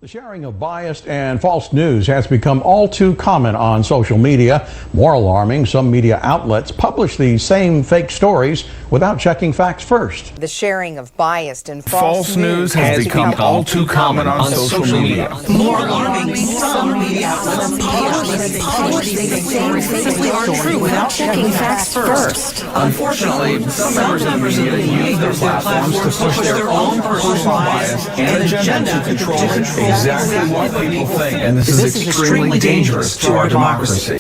The sharing of biased and false news has become all too common on social media. More alarming, some media outlets publish these same fake stories without checking facts first. The sharing of biased and false news has become all too common on social media. More alarming, some media outlets publish these same fake stories true without checking facts first. Unfortunately, some members of the media use their platforms to push their own personal bias and agenda to control exactly what people think, and this is extremely dangerous to our democracy.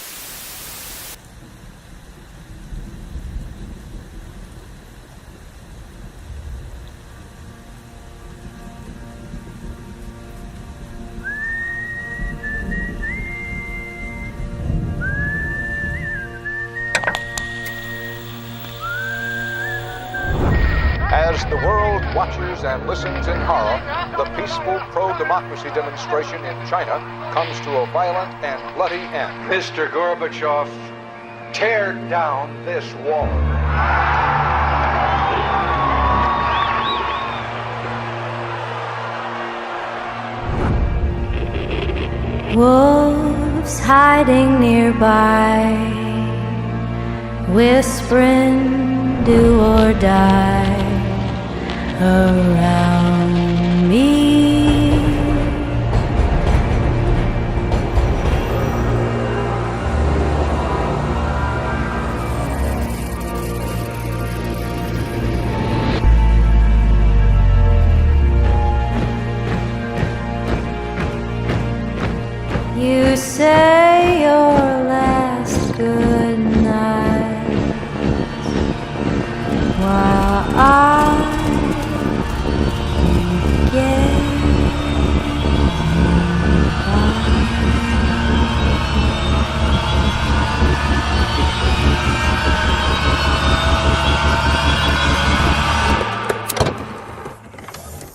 As the world watches and listens in horror, the peaceful pro-democracy demonstration in China comes to a violent and bloody end. Mr. Gorbachev, tear down this wall. Wolves hiding nearby, whispering do or die around me. You say your last good night while I get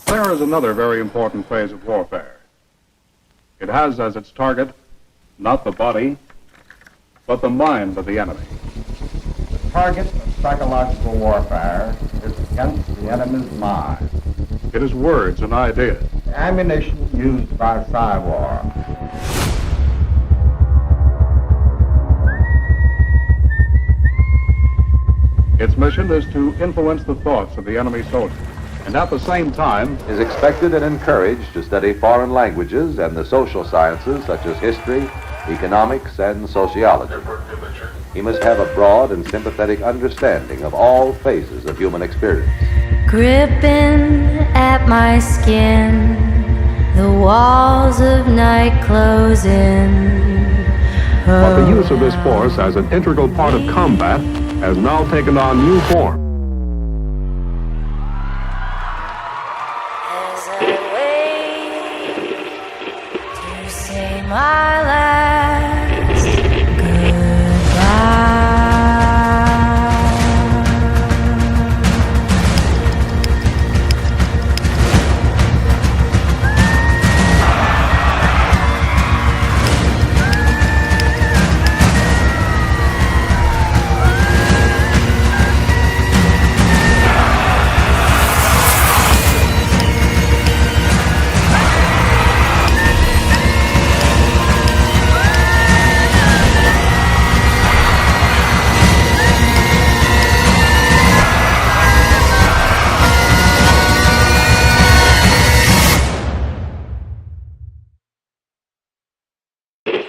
There is another very important phase of warfare. It has as its target not the body, but the mind of the enemy. The target of psychological warfare is against the enemy's mind. It is words and ideas. The ammunition used by Psywar. Its mission is to influence the thoughts of the enemy soldiers, and at the same time is expected and encouraged to study foreign languages and the social sciences such as history, economics, and sociology. He must have a broad and sympathetic understanding of all phases of human experience. gripping at my skin, the walls of night closing. But the use of this force as an integral part of combat has now taken on new form. As I wait to say my last goodbye.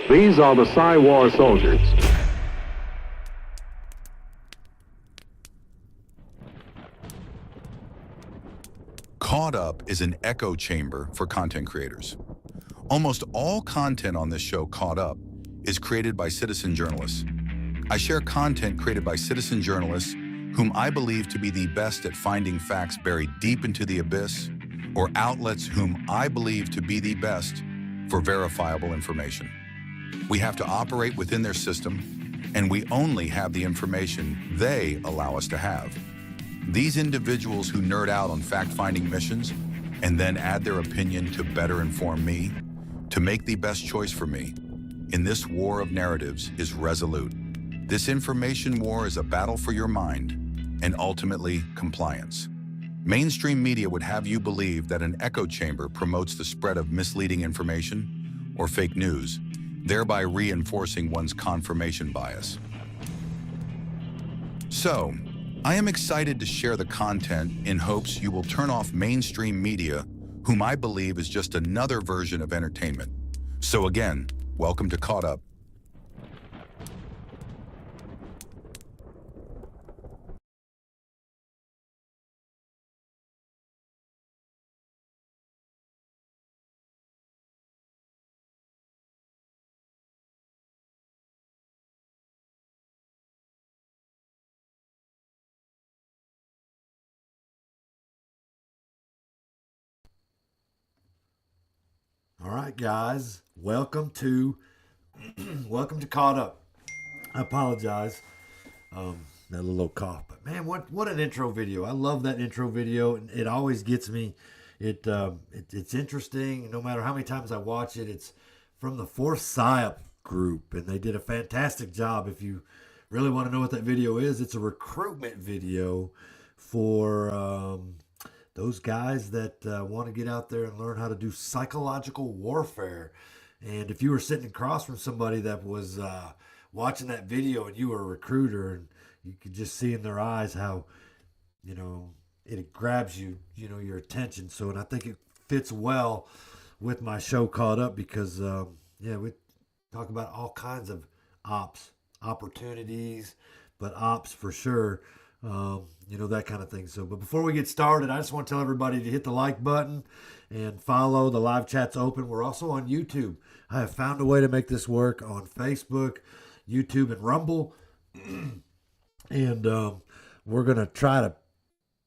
These are the Psywar soldiers. Caught Up is an echo chamber for content creators. Almost all content on this show, Caught Up, is created by citizen journalists. I share content created by citizen journalists whom I believe to be the best at finding facts buried deep into the abyss, or outlets whom I believe to be the best for verifiable information. We have to operate within their system, and we only have the information they allow us to have. These individuals who nerd out on fact-finding missions and then add their opinion to better inform me, to make the best choice for me, in this war of narratives is Resolute. This information war is a battle for your mind and ultimately compliance. Mainstream media would have you believe that an echo chamber promotes the spread of misleading information or fake news, thereby reinforcing one's confirmation bias. So, I am excited to share the content in hopes you will turn off mainstream media, whom I believe is just another version of entertainment. So again, welcome to Caught Up. All right, guys, welcome to Caught Up. I apologize, that little cough, but man, what an intro video! I love that intro video, and it always gets me. It's interesting. No matter how many times I watch it, it's from the Fourth PSYOP group, and they did a fantastic job. If you really want to know what that video is, it's a recruitment video for those guys that want to get out there and learn how to do psychological warfare. And if you were sitting across from somebody that was watching that video and you were a recruiter, and you could just see in their eyes how, it grabs your attention. So, and I think it fits well with my show Caught Up because, we talk about all kinds of opportunities, but ops for sure. That kind of thing. So, but before we get started, I just want to tell everybody to hit the like button and follow. The live chat's open. We're also on YouTube. I have found a way to make this work on Facebook, YouTube, and Rumble. And we're going to try to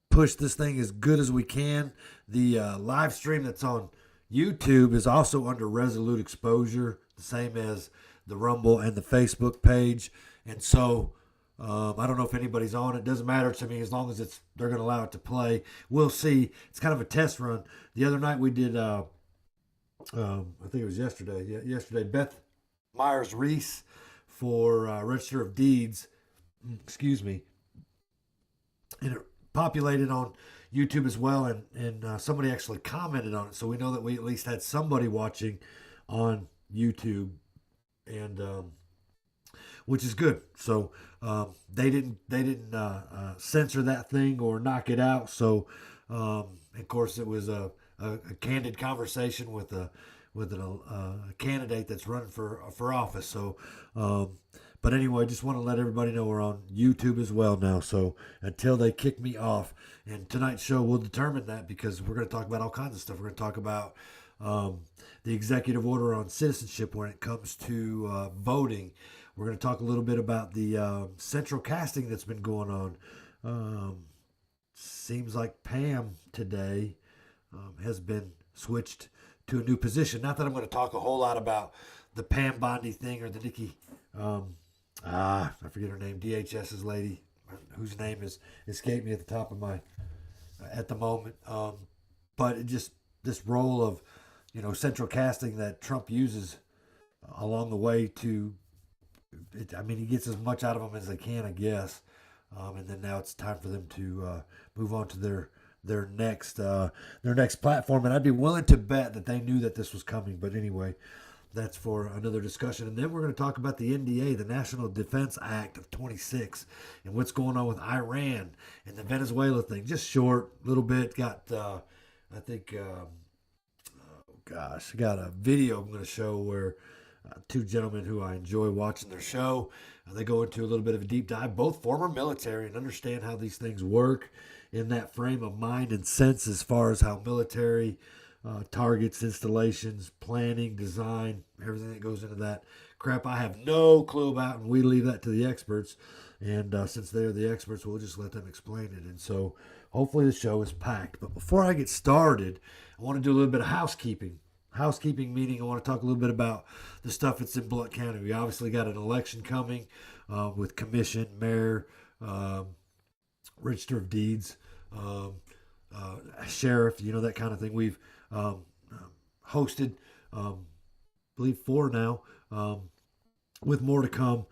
push this thing as good as we can. The live stream that's on YouTube is also under Resolute Exposure, the same as the Rumble and the Facebook page. And so, I don't know if anybody's on. It doesn't matter to me as long as they're going to allow it to play. We'll see. It's kind of a test run. The other night we did, I think it was yesterday. Yeah, yesterday, Beth Myers-Reese for Register of Deeds. Excuse me. And it populated on YouTube as well, and somebody actually commented on it. So we know that we at least had somebody watching on YouTube, and which is good. So they didn't censor that thing or knock it out. So of course it was a candid conversation with a candidate that's running for office. So but anyway, I just want to let everybody know we're on YouTube as well now. So until they kick me off, and tonight's show will determine that, because we're going to talk about all kinds of stuff. We're going to talk about the executive order on citizenship when it comes to voting. We're going to talk a little bit about the central casting that's been going on. Seems like Pam today has been switched to a new position. Not that I'm going to talk a whole lot about the Pam Bondi thing or the Nikki, I forget her name, DHS's lady, whose name is escaped me at the top of my, at the moment. But it just, this role of, central casting that Trump uses along the way to, he gets as much out of them as they can, I guess. And then now it's time for them to move on to their next platform. And I'd be willing to bet that they knew that this was coming. But anyway, that's for another discussion. And then we're going to talk about the NDA, the National Defense Act of 26, and what's going on with Iran and the Venezuela thing. Just short, little bit. Got, I think, got a video I'm going to show where two gentlemen who I enjoy watching their show, they go into a little bit of a deep dive, both former military, and understand how these things work in that frame of mind and sense as far as how military targets, installations, planning, design, everything that goes into that crap I have no clue about, and we leave that to the experts. And since they're the experts, we'll just let them explain it. And so hopefully the show is packed. But before I get started, I want to do a little bit of housekeeping. Housekeeping meaning I want to talk a little bit about the stuff that's in Blount County. We obviously got an election coming with commission, mayor, register of deeds, sheriff, that kind of thing. We've hosted, I believe 4 now, with more to come,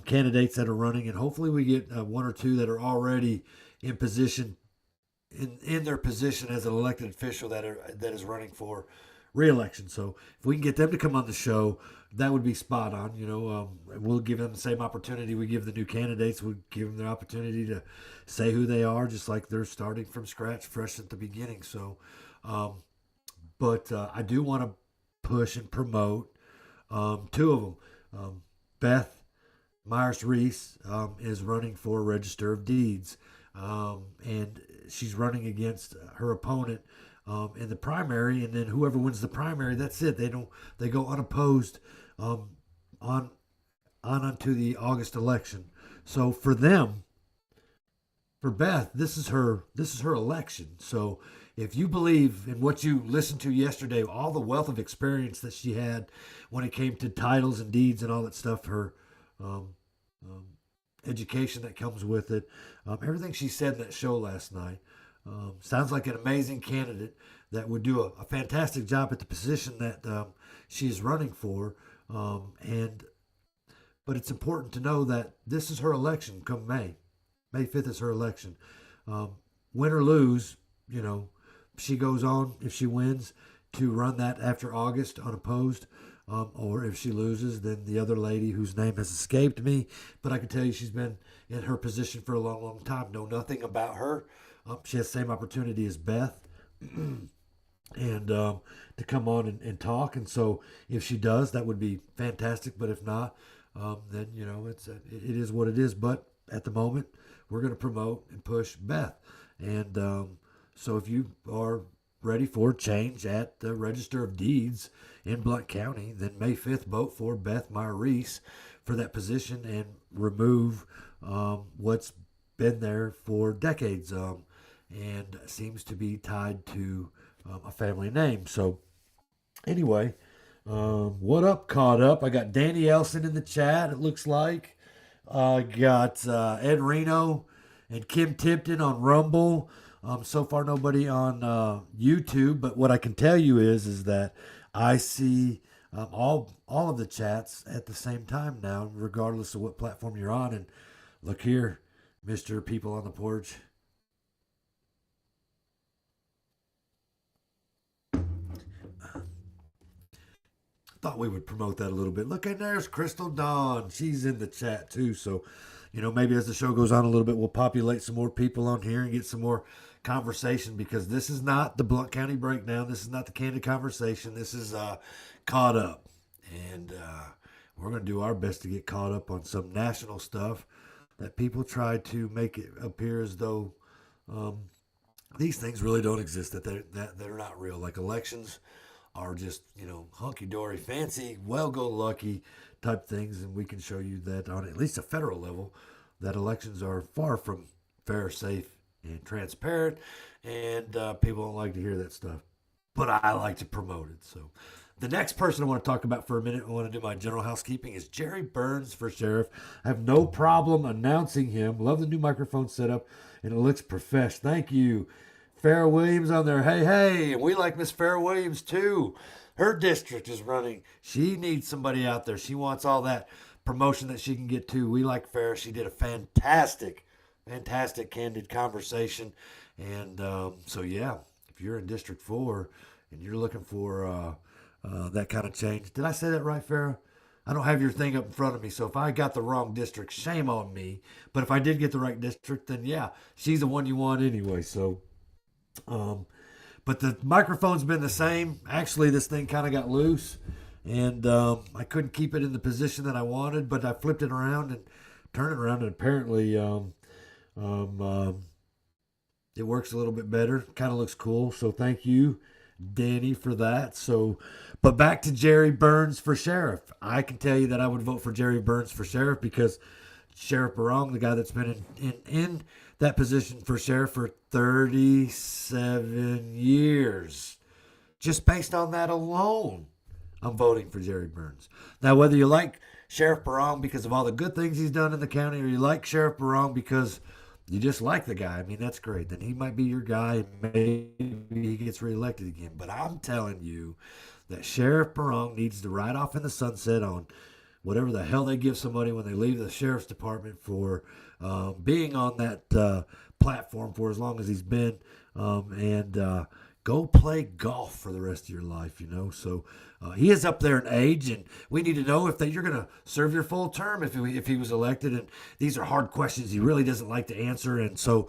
candidates that are running, and hopefully we get 1 or 2 that are already in position in their position as an elected official that is running for re-election. So if we can get them to come on the show, that would be spot on. We'll give them the same opportunity we give the new candidates. We'll give them the opportunity to say who they are, just like they're starting from scratch, fresh at the beginning. So, but I do want to push and promote two of them. Beth Myers-Reese is running for Register of Deeds, and she's running against her opponent in the primary, and then whoever wins the primary, that's it. They go unopposed on unto the August election. So for them, for Beth, this is her election. So if you believe in what you listened to yesterday, all the wealth of experience that she had when it came to titles and deeds and all that stuff, her education that comes with it, everything she said in that show last night, sounds like an amazing candidate that would do a fantastic job at the position that she is running for. But it's important to know that this is her election come May. May 5th is her election. Win or lose, she goes on, if she wins, to run that after August unopposed. Or if she loses, then the other lady whose name has escaped me, but I can tell you she's been in her position for a long, long time. Know nothing about her. She has the same opportunity as Beth and to come on and talk. And so if she does, that would be fantastic. But if not, then, it is what it is. But at the moment, we're going to promote and push Beth. And so if you are ready for change at the Register of Deeds in Blount County, then May 5th, vote for Beth Myers-Reese for that position and remove what's been there for decades and seems to be tied to a family name. So anyway, what up, Caught Up? I got Danny Elson in the chat, it looks like. I got Ed Reno and Kim Tipton on Rumble. So far, nobody on YouTube, but what I can tell you is that I see all of the chats at the same time now, regardless of what platform you're on. And look here, Mr. People on the Porch. Thought we would promote that a little bit. Look, and there's Crystal Dawn. She's in the chat too. So, maybe as the show goes on a little bit, we'll populate some more people on here and get some more conversation, because this is not the Blount County Breakdown. This is not the Candid Conversation. This is Caught Up. And we're going to do our best to get caught up on some national stuff that people try to make it appear as though these things really don't exist, that they're not real. Like elections are just, hunky-dory, fancy, well-go-lucky type things. And we can show you that on at least a federal level, that elections are far from fair, safe, and transparent, and people don't like to hear that stuff, but I like to promote it. So the next person I want to talk about for a minute, I want to do my general housekeeping, is Jerry Burns for sheriff. I have no problem announcing him. Love the new microphone setup, and it looks profesh. Thank you. Farrah Williams on there. Hey, we like Miss Farrah Williams too. Her district is running. She needs somebody out there. She wants all that promotion that she can get to. We like Farrah. She did a fantastic Candid Conversation. And so, yeah, if you're in District 4 and you're looking for that kind of change. Did I say that right, Farrah? I don't have your thing up in front of me, so if I got the wrong district, shame on me. But if I did get the right district, then, yeah, she's the one you want anyway. So, but the microphone's been the same. Actually, this thing kind of got loose, and I couldn't keep it in the position that I wanted, but I flipped it around and turned it around, and apparently it works a little bit better. Kind of looks cool. So thank you, Danny, for that. So, but back to Jerry Burns for sheriff. I can tell you that I would vote for Jerry Burns for sheriff, because Sheriff Barong, the guy that's been in that position for sheriff for 37 years, just based on that alone, I'm voting for Jerry Burns. Now, whether you like Sheriff Barong because of all the good things he's done in the county, or you like Sheriff Barong because you just like the guy, I mean, that's great. Then he might be your guy. Maybe he gets reelected again. But I'm telling you that Sheriff Barong needs to ride off in the sunset on whatever the hell they give somebody when they leave the sheriff's department for being on that platform for as long as he's been, and go play golf for the rest of your life, you know. So he is up there in age, and we need to know if that you're going to serve your full term if he was elected. And these are hard questions he really doesn't like to answer. And so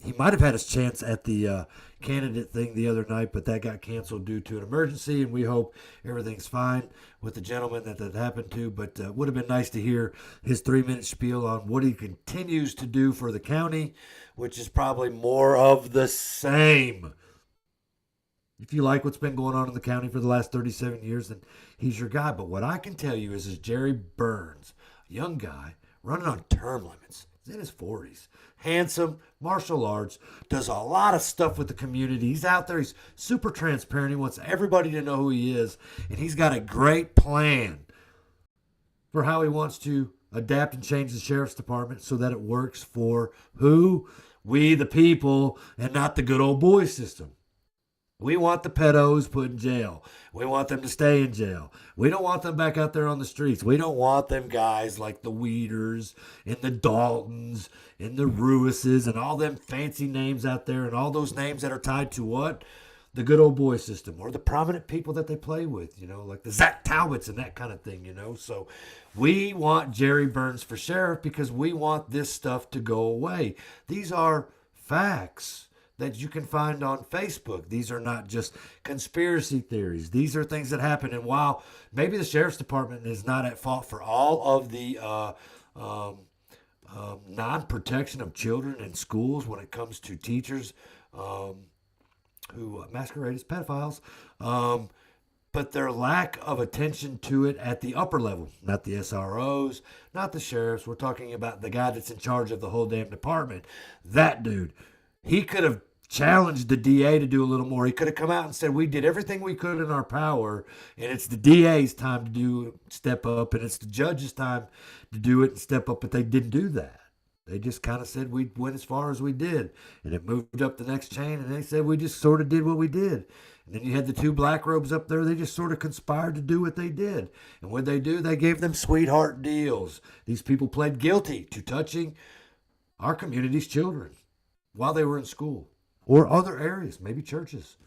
he might have had his chance at the candidate thing the other night, but that got canceled due to an emergency, and we hope everything's fine with the gentleman that happened to. But it would have been nice to hear his 3-minute spiel on what he continues to do for the county, which is probably more of the same. If you like what's been going on in the county for the last 37 years, then he's your guy. But what I can tell you is Jerry Burns, a young guy running on term limits. He's in his 40s. Handsome, martial arts, does a lot of stuff with the community. He's out there. He's super transparent. He wants everybody to know who he is. And he's got a great plan for how he wants to adapt and change the sheriff's department so that it works for who? We, the people, and not the good old boy system. We want the pedos put in jail. We want them to stay in jail. We don't want them back out there on the streets. We don't want them guys like the Weeders and the Daltons and the Ruises and all them fancy names out there and all those names that are tied to what? The good old boy system or the prominent people that they play with, you know, like the Zach Talbots and that kind of thing, you know. So we want Jerry Burns for sheriff because we want this stuff to go away. These are facts that you can find on Facebook. These are not just conspiracy theories. These are things that happen. And while maybe the sheriff's department is not at fault for all of the non-protection of children in schools when it comes to teachers who masquerade as pedophiles, but their lack of attention to it at the upper level, not the SROs, not the sheriffs. We're talking about the guy that's in charge of the whole damn department. That dude. He could have challenged the DA to do a little more. He could have come out and said, we did everything we could in our power, and it's the DA's time to step up, and it's the judge's time to do it and step up, but they didn't do that. They just kind of said we went as far as we did, and it moved up the next chain, and they said we just sort of did what we did. And then you had the two black robes up there. They just sort of conspired to do what they did. And what they do, they gave them sweetheart deals. These people pled guilty to touching our community's children while they were in school or other areas, maybe churches.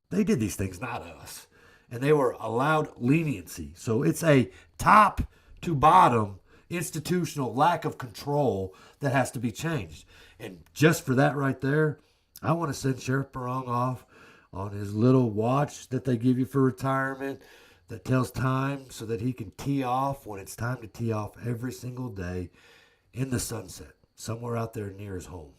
They did these things, not us. And they were allowed leniency. So it's a top to bottom institutional lack of control that has to be changed. And just for that right there, I want to send Sheriff Barong off on his little watch that they give you for retirement that tells time so that he can tee off when it's time to tee off every single day in the sunset, somewhere out there near his home.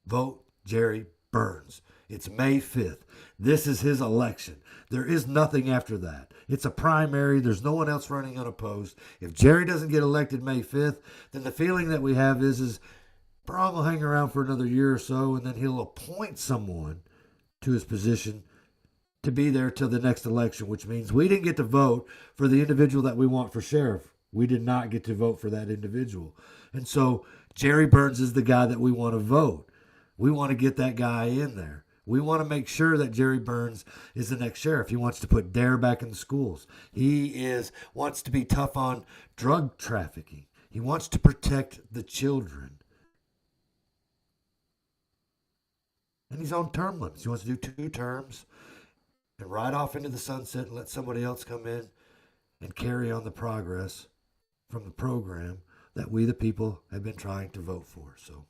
Vote Jerry Burns. It's May 5th. This is his election. There is nothing after that. It's a primary. There's no one else running unopposed. If Jerry doesn't get elected May 5th, then the feeling that we have is Barong will hang around for another year or so, and then he'll appoint someone to his position to be there till the next election, which means we didn't get to vote for the individual that we want for sheriff. We did not get to vote for that individual. And so Jerry Burns is the guy that we want to vote. We want to get that guy in there. We want to make sure that Jerry Burns is the next sheriff. He wants to put DARE back in the schools. He wants to be tough on drug trafficking. He wants to protect the children. And he's on term limits. He wants to do 2 terms and ride off into the sunset and let somebody else come in and carry on the progress from the program that we, the people, have been trying to vote for. So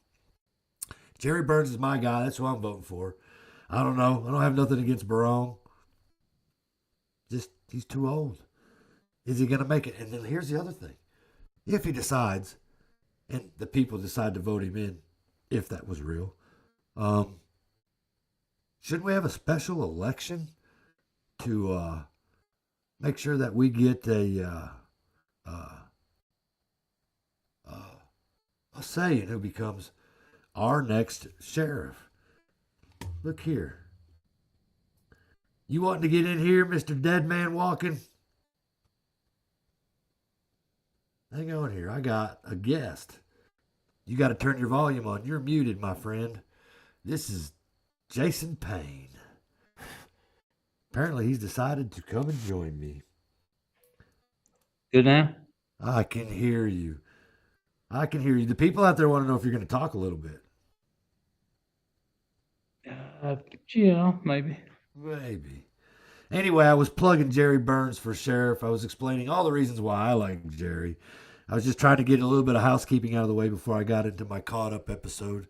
Jerry Burns is my guy. That's who I'm voting for. I don't know. I don't have nothing against Barong. Just, he's too old. Is he going to make it? And then here's the other thing. If he decides, and the people decide to vote him in, if that was real, shouldn't we have a special election to make sure that we get a say in who becomes our next sheriff? Look here. You wanting to get in here, Mr. Dead Man Walking? Hang on here. I got a guest. You got to turn your volume on. You're muted, my friend. This is Jason Payne. Apparently he's decided to come and join me. Good now? I can hear you. I can hear you. The people out there want to know if you're going to talk a little bit. Yeah, maybe. Maybe. Anyway, I was plugging Jerry Burns for sheriff. I was explaining all the reasons why I like Jerry. I was just trying to get a little bit of housekeeping out of the way before I got into my caught up episode.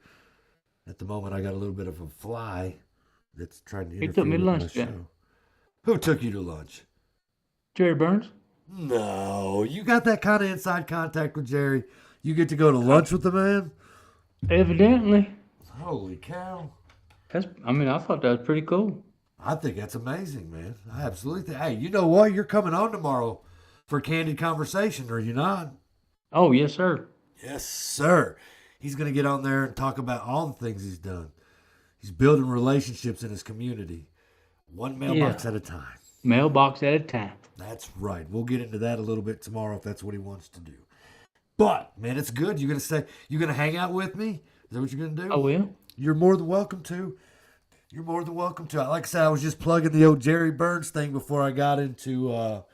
At the moment, I got a little bit of a fly that's trying to interfere He took me to with lunch, my Jack. show. Who took you to lunch? Jerry Burns? No, you got that kind of inside contact with Jerry. You get to go to lunch with the man? Evidently. Holy cow. I thought that was pretty cool. I think that's amazing, man. I absolutely think. Hey, you know what? You're coming on tomorrow for Candid Conversation, are you not? Oh, yes, sir. Yes, sir. He's going to get on there and talk about all the things he's done. He's building relationships in his community, one mailbox at a time. Mailbox at a time. That's right. We'll get into that a little bit tomorrow if that's what he wants to do. But, man, it's good. You're going to hang out with me? Is that what you're going to do? I will. You're more than welcome to. You're more than welcome to. Like I said, I was just plugging the old Jerry Burns thing before I got into all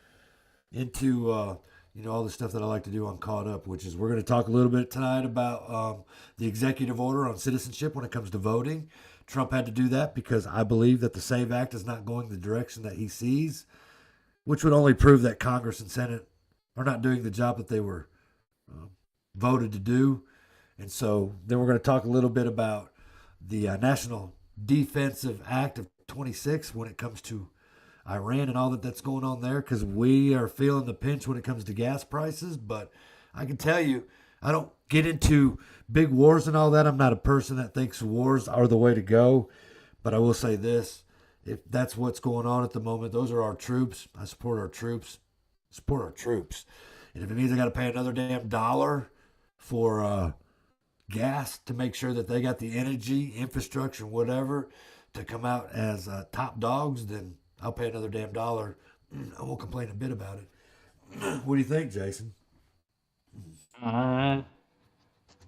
the stuff that I like to do on Caught Up, which is we're going to talk a little bit tonight about the executive order on citizenship when it comes to voting. Trump had to do that because I believe that the SAVE Act is not going the direction that he sees, which would only prove that Congress and Senate are not doing the job that they were voted to do. And so then we're going to talk a little bit about the National Defensive Act of 26 when it comes to Iran and all that's going on there, because we are feeling the pinch when it comes to gas prices. But I can tell you, I don't get into big wars and all that. I'm not a person that thinks wars are the way to go. But I will say this, if that's what's going on at the moment, those are our troops. I support our troops. Support our troops. And if it means I got to pay another damn dollar for gas to make sure that they got the energy, infrastructure, whatever, to come out as top dogs, then I'll pay another damn dollar. I won't complain a bit about it. What do you think, Jason?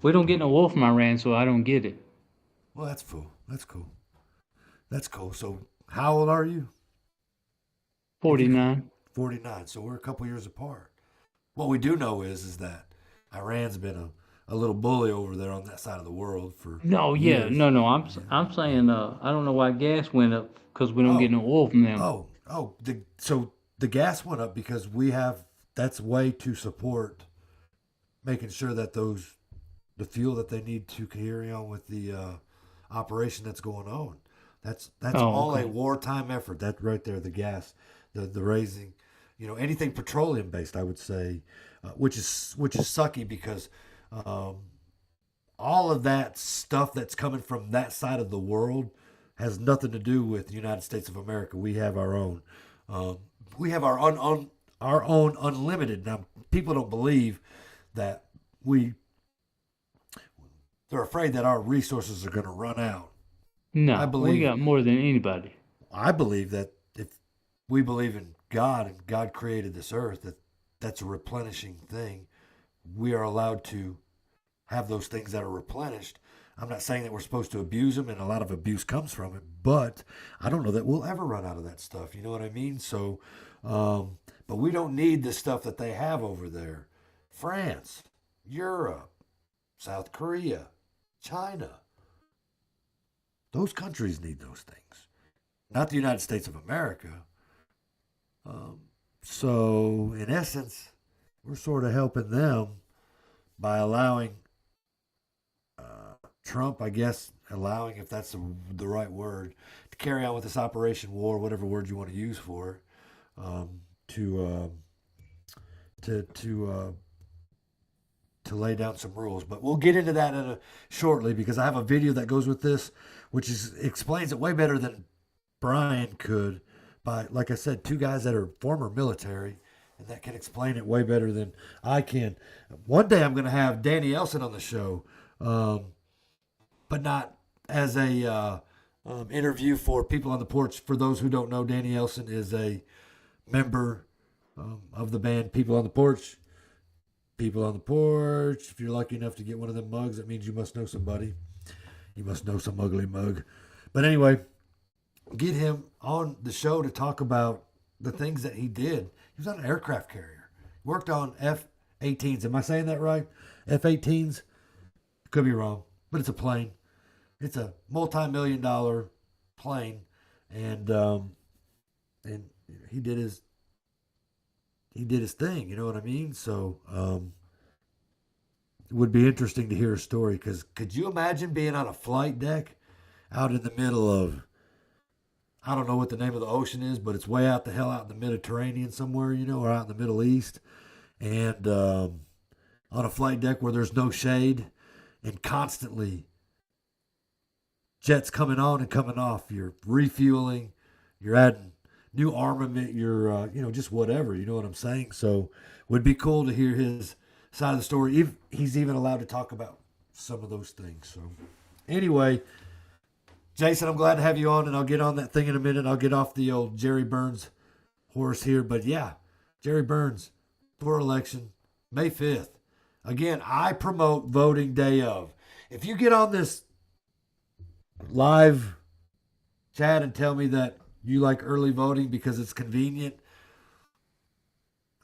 We don't get no oil from Iran, so I don't get it. Well, that's cool. That's cool. That's cool. So how old are you? 49. 49. So we're a couple years apart. What we do know is that Iran's been a little bully over there on that side of the world for years. I'm saying I don't know why gas went up because we don't get no oil from them. So the gas went up because that's way to support making sure that the fuel that they need to carry on with the operation that's going on. That's all a wartime effort. That right there, the gas, the raising, anything petroleum based, I would say, which is sucky because all of that stuff that's coming from that side of the world has nothing to do with the United States of America. We have our own. We have our own unlimited. Now, people don't believe that they're afraid that our resources are going to run out. No, we got more than anybody. I believe that if we believe in God and God created this earth, that's a replenishing thing. We are allowed to have those things that are replenished. I'm not saying that we're supposed to abuse them, and a lot of abuse comes from it, but I don't know that we'll ever run out of that stuff. You know what I mean? So, but we don't need the stuff that they have over there. France, Europe, South Korea, China. Those countries need those things, not the United States of America. So, in essence, we're sort of helping them by allowing Trump, I guess, if that's the right word, to carry on with this Operation War, whatever word you want to use for it, to lay down some rules. But we'll get into that shortly because I have a video that goes with this, which explains it way better than Brian could by, like I said, two guys that are former military and that can explain it way better than I can. One day I'm going to have Danny Elson on the show, but not as a interview for People on the Porch. For those who don't know, Danny Elson is a member of the band People on the Porch. People on the Porch. If you're lucky enough to get one of them mugs, that means you must know somebody. You must know some ugly mug. But anyway, get him on the show to talk about the things that he did. He was on an aircraft carrier. Worked on F-18s. Am I saying that right? F-18s? Could be wrong, but it's a plane. It's a multi-million-dollar plane, and he did his thing. You know what I mean? So it would be interesting to hear a story, because could you imagine being on a flight deck out in the middle of, I don't know what the name of the ocean is, but it's way out the hell out in the Mediterranean somewhere, you know, or out in the Middle East, and on a flight deck where there's no shade, and constantly jets coming on and coming off. You're refueling, you're adding new armament, you're, just whatever, you know what I'm saying? So it would be cool to hear his side of the story, if he's even allowed to talk about some of those things. So anyway, Jason, I'm glad to have you on, and I'll get on that thing in a minute. I'll get off the old Jerry Burns horse here. But yeah, Jerry Burns for election, May 5th. Again, I promote voting day of. If you get on this live chat and tell me that you like early voting because it's convenient,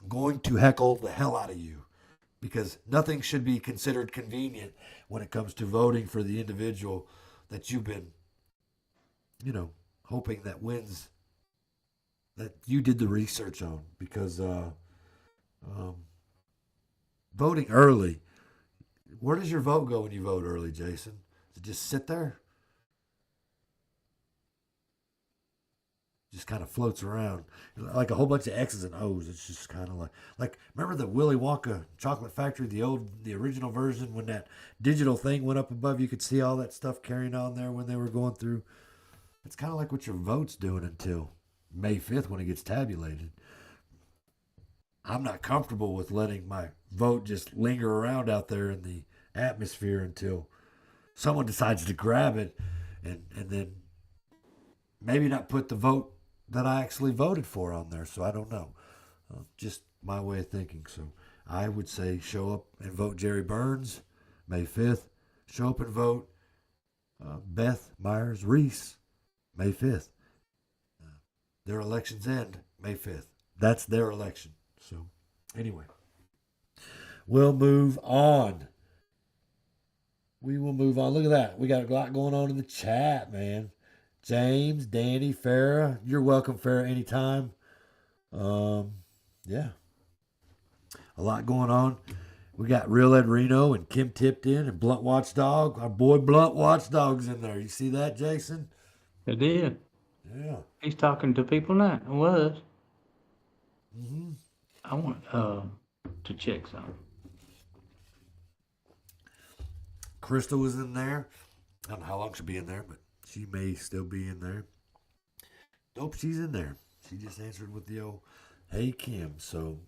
I'm going to heckle the hell out of you, because nothing should be considered convenient when it comes to voting for the individual that you've been, hoping that wins, that you did the research on. Because voting early, where does your vote go when you vote early, Jason? Does it just sit there? Just kind of floats around like a whole bunch of X's and O's. It's just kind of like remember the Willy Wonka chocolate factory, the original version, when that digital thing went up above, you could see all that stuff carrying on there when they were going through. It's kind of like what your vote's doing until May 5th when it gets tabulated. I'm not comfortable with letting my vote just linger around out there in the atmosphere until someone decides to grab it and then maybe not put the vote that I actually voted for on there. So I don't know. Just my way of thinking. So I would say show up and vote Jerry Burns, May 5th. Show up and vote Beth Myers Reese, May 5th. Their elections end May 5th. That's their election. So anyway, we'll move on. We will move on. Look at that. We got a lot going on in the chat, man. James, Danny, Farrah. You're welcome, Farrah, anytime. Yeah. A lot going on. We got Real Ed Reno and Kim Tipton and Blunt Watchdog. Our boy Blunt Watchdog's in there. You see that, Jason? I did. Yeah. He's talking to people now. I was. Mm-hmm. I want to check something. Crystal was in there. I don't know how long she'll be in there, but she may still be in there. Nope, she's in there. She just answered with the old, hey, Kim. So,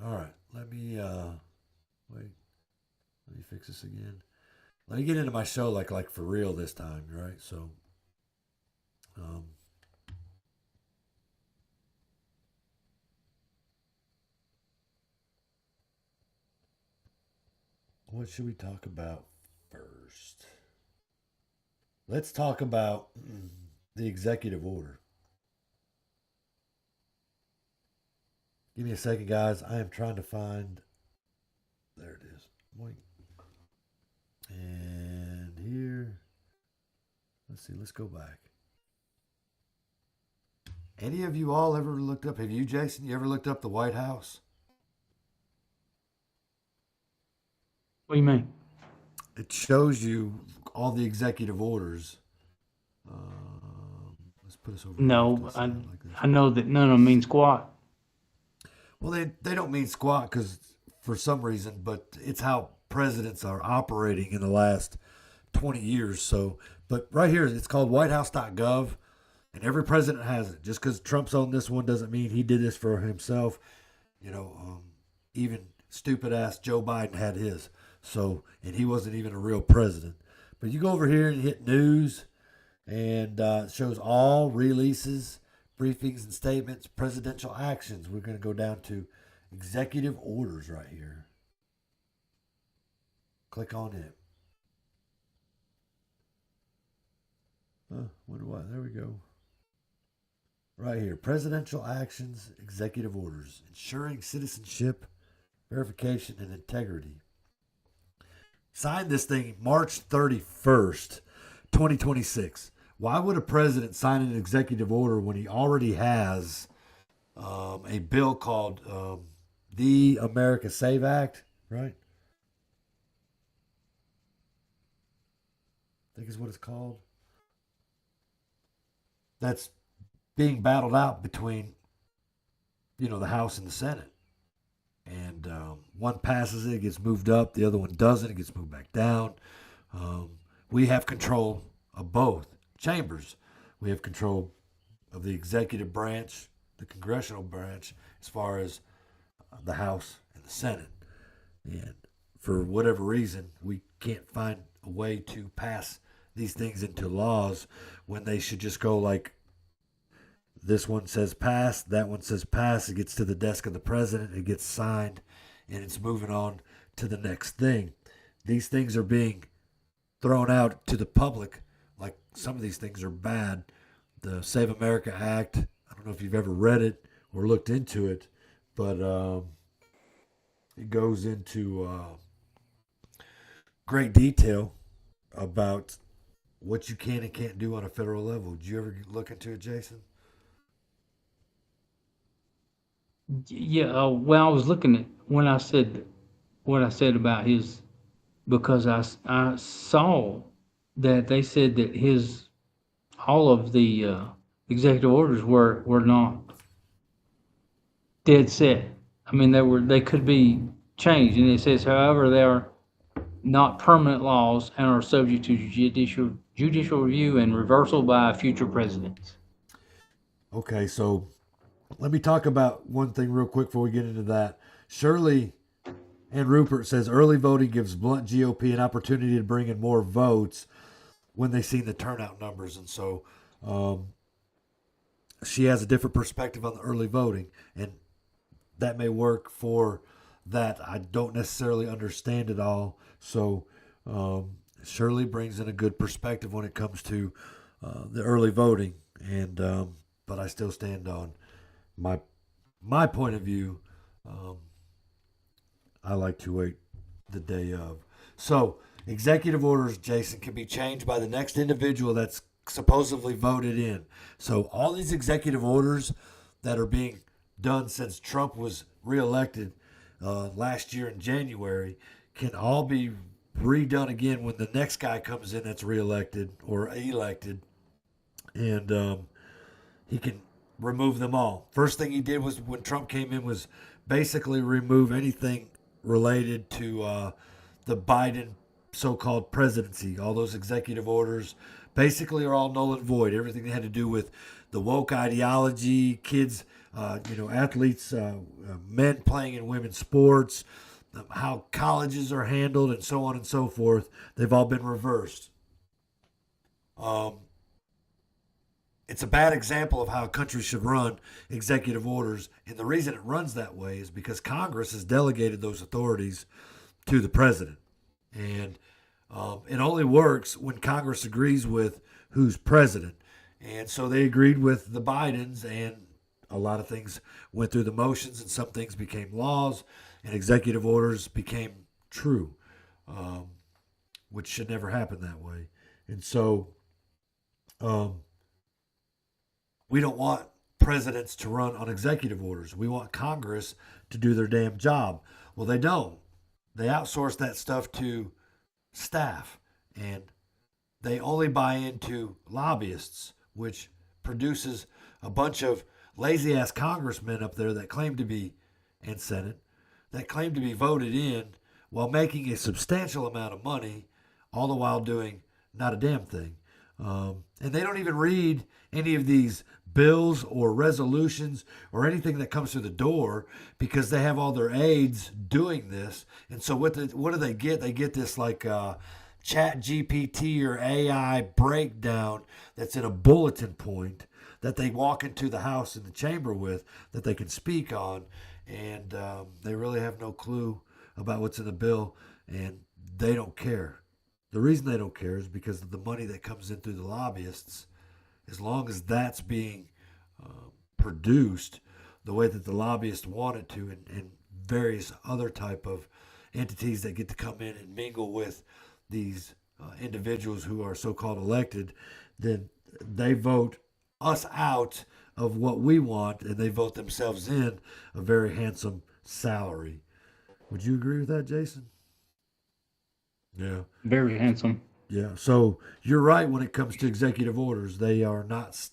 all right, let me, wait. Let me fix this again. Let me get into my show like for real this time, right? So, what should we talk about first? Let's talk about the executive order. Give me a second, guys. I am trying to find. There it is. Wait. And here. Let's see. Let's go back. Any of you all ever looked up? Have you, Jason? You ever looked up the White House? What do you mean? It shows you all the executive orders. Let's put this over. No, I know that none of them mean squat. Well, they don't mean squat because for some reason, but it's how presidents are operating in the last 20 years. So, but right here, it's called whitehouse.gov, and every president has it. Just because Trump's on this one doesn't mean he did this for himself. Even stupid ass Joe Biden had his. So, and he wasn't even a real president. But you go over here and hit news, and it shows all releases, briefings and statements, presidential actions. We're going to go down to executive orders right here. Click on it. There we go. Right here, presidential actions, executive orders, ensuring citizenship verification, and integrity. Signed this thing March 31st, 2026. Why would a president sign an executive order when he already has a bill called the America Save Act, right? I think is what it's called. That's being battled out between, the House and the Senate. And one passes it gets moved up. The other one doesn't. It gets moved back down. We have control of both chambers. We have control of the executive branch, the congressional branch, as far as the House and the Senate. And for whatever reason, we can't find a way to pass these things into laws when they should just go like, this one says pass, that one says pass, it gets to the desk of the president, it gets signed, and it's moving on to the next thing. These things are being thrown out to the public like some of these things are bad. The Save America Act, I don't know if you've ever read it or looked into it, but it goes into great detail about what you can and can't do on a federal level. Did you ever look into it, Jason? Yeah, well, I was looking at when I said what I said about his, because I saw that they said that all of the executive orders were not dead set. I mean, they could be changed, and it says, however, they are not permanent laws and are subject to judicial review and reversal by future presidents. Okay, so let me talk about one thing real quick before we get into that. Shirley and Rupert says early voting gives blunt GOP an opportunity to bring in more votes when they see the turnout numbers. And so she has a different perspective on the early voting, and that may work for that. I don't necessarily understand it all. So Shirley brings in a good perspective when it comes to the early voting. And but I still stand on my point of view. I like to wait the day of. So executive orders, Jason, can be changed by the next individual that's supposedly voted in. So all these executive orders that are being done since Trump was reelected last year in January can all be redone again when the next guy comes in that's reelected or elected, and he can remove them all. First thing he did was when Trump came in was basically remove anything related to the Biden so-called presidency. All those executive orders basically are all null and void. Everything that had to do with the woke ideology, kids, athletes, men playing in women's sports, how colleges are handled, and so on and so forth, they've all been reversed. It's a bad example of how a country should run executive orders. And the reason it runs that way is because Congress has delegated those authorities to the president. And it only works when Congress agrees with who's president. And so they agreed with the Bidens, and a lot of things went through the motions, and some things became laws, and executive orders became true, which should never happen that way. And so we don't want presidents to run on executive orders. We want Congress to do their damn job. Well, they don't. They outsource that stuff to staff, and they only buy into lobbyists, which produces a bunch of lazy-ass congressmen up there that claim to be in Senate, that claim to be voted in while making a substantial amount of money, all the while doing not a damn thing. And they don't even read any of these bills or resolutions or anything that comes through the door because they have all their aides doing this. And so what do they get? They get this like chat GPT or AI breakdown that's in a bulletin point that they walk into the House and the chamber with that they can speak on. And they really have no clue about what's in the bill, and they don't care. The reason they don't care is because of the money that comes in through the lobbyists. As long as that's being produced the way that the lobbyists want it to, and various other type of entities that get to come in and mingle with these individuals who are so-called elected, then they vote us out of what we want, and they vote themselves in a very handsome salary. Would you agree with that, Jason? Yeah. Very handsome. Yeah. So you're right when it comes to executive orders. They are not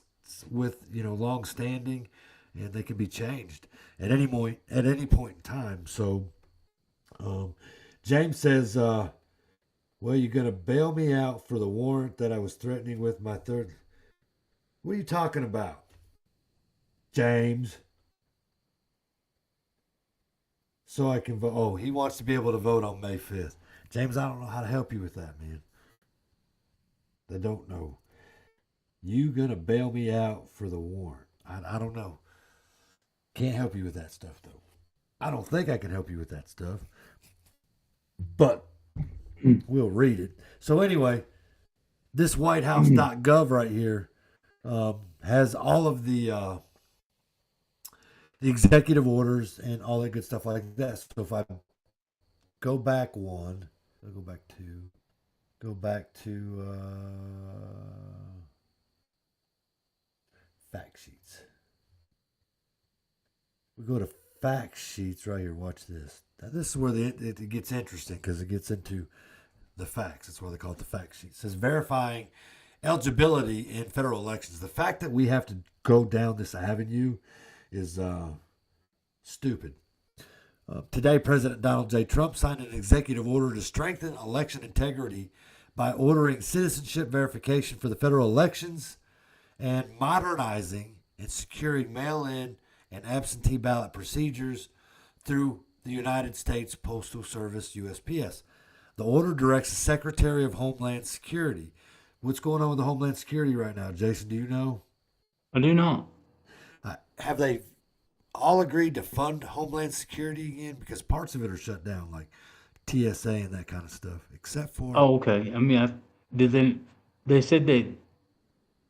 with, long standing, and they can be changed at any point in time. So James says, well, you're going to bail me out for the warrant that I was threatening with my third. What are you talking about, James? So I can vote. Oh, he wants to be able to vote on May 5th. James, I don't know how to help you with that, man. I don't know. You going to bail me out for the warrant? I don't know. Can't help you with that stuff, though. I don't think I can help you with that stuff. But we'll read it. So anyway, this whitehouse.gov right here has all of the executive orders and all that good stuff like that. So if I go back one, I'll go back to fact sheets. We go to fact sheets right here. Watch this. Now, this is where it gets interesting because it gets into the facts. That's why they call it the fact sheet. It says verifying eligibility in federal elections. The fact that we have to go down this avenue is stupid. Today, President Donald J. Trump signed an executive order to strengthen election integrity by ordering citizenship verification for the federal elections and modernizing and securing mail-in and absentee ballot procedures through the United States Postal Service, USPS. The order directs the Secretary of Homeland Security. What's going on with the Homeland Security right now, Jason? Do you know? I do not. Have they all agreed to fund Homeland Security again? Because parts of it are shut down, like TSA and that kind of stuff, except for... Oh, okay. I mean, they said that,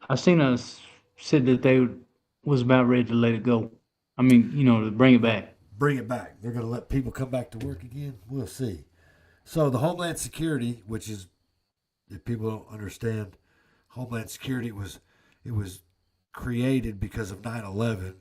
I seen us said that they was about ready to let it go. I mean, to bring it back. Bring it back. They're going to let people come back to work again? We'll see. So the Homeland Security, which is, if people don't understand, Homeland Security was created because of 9/11,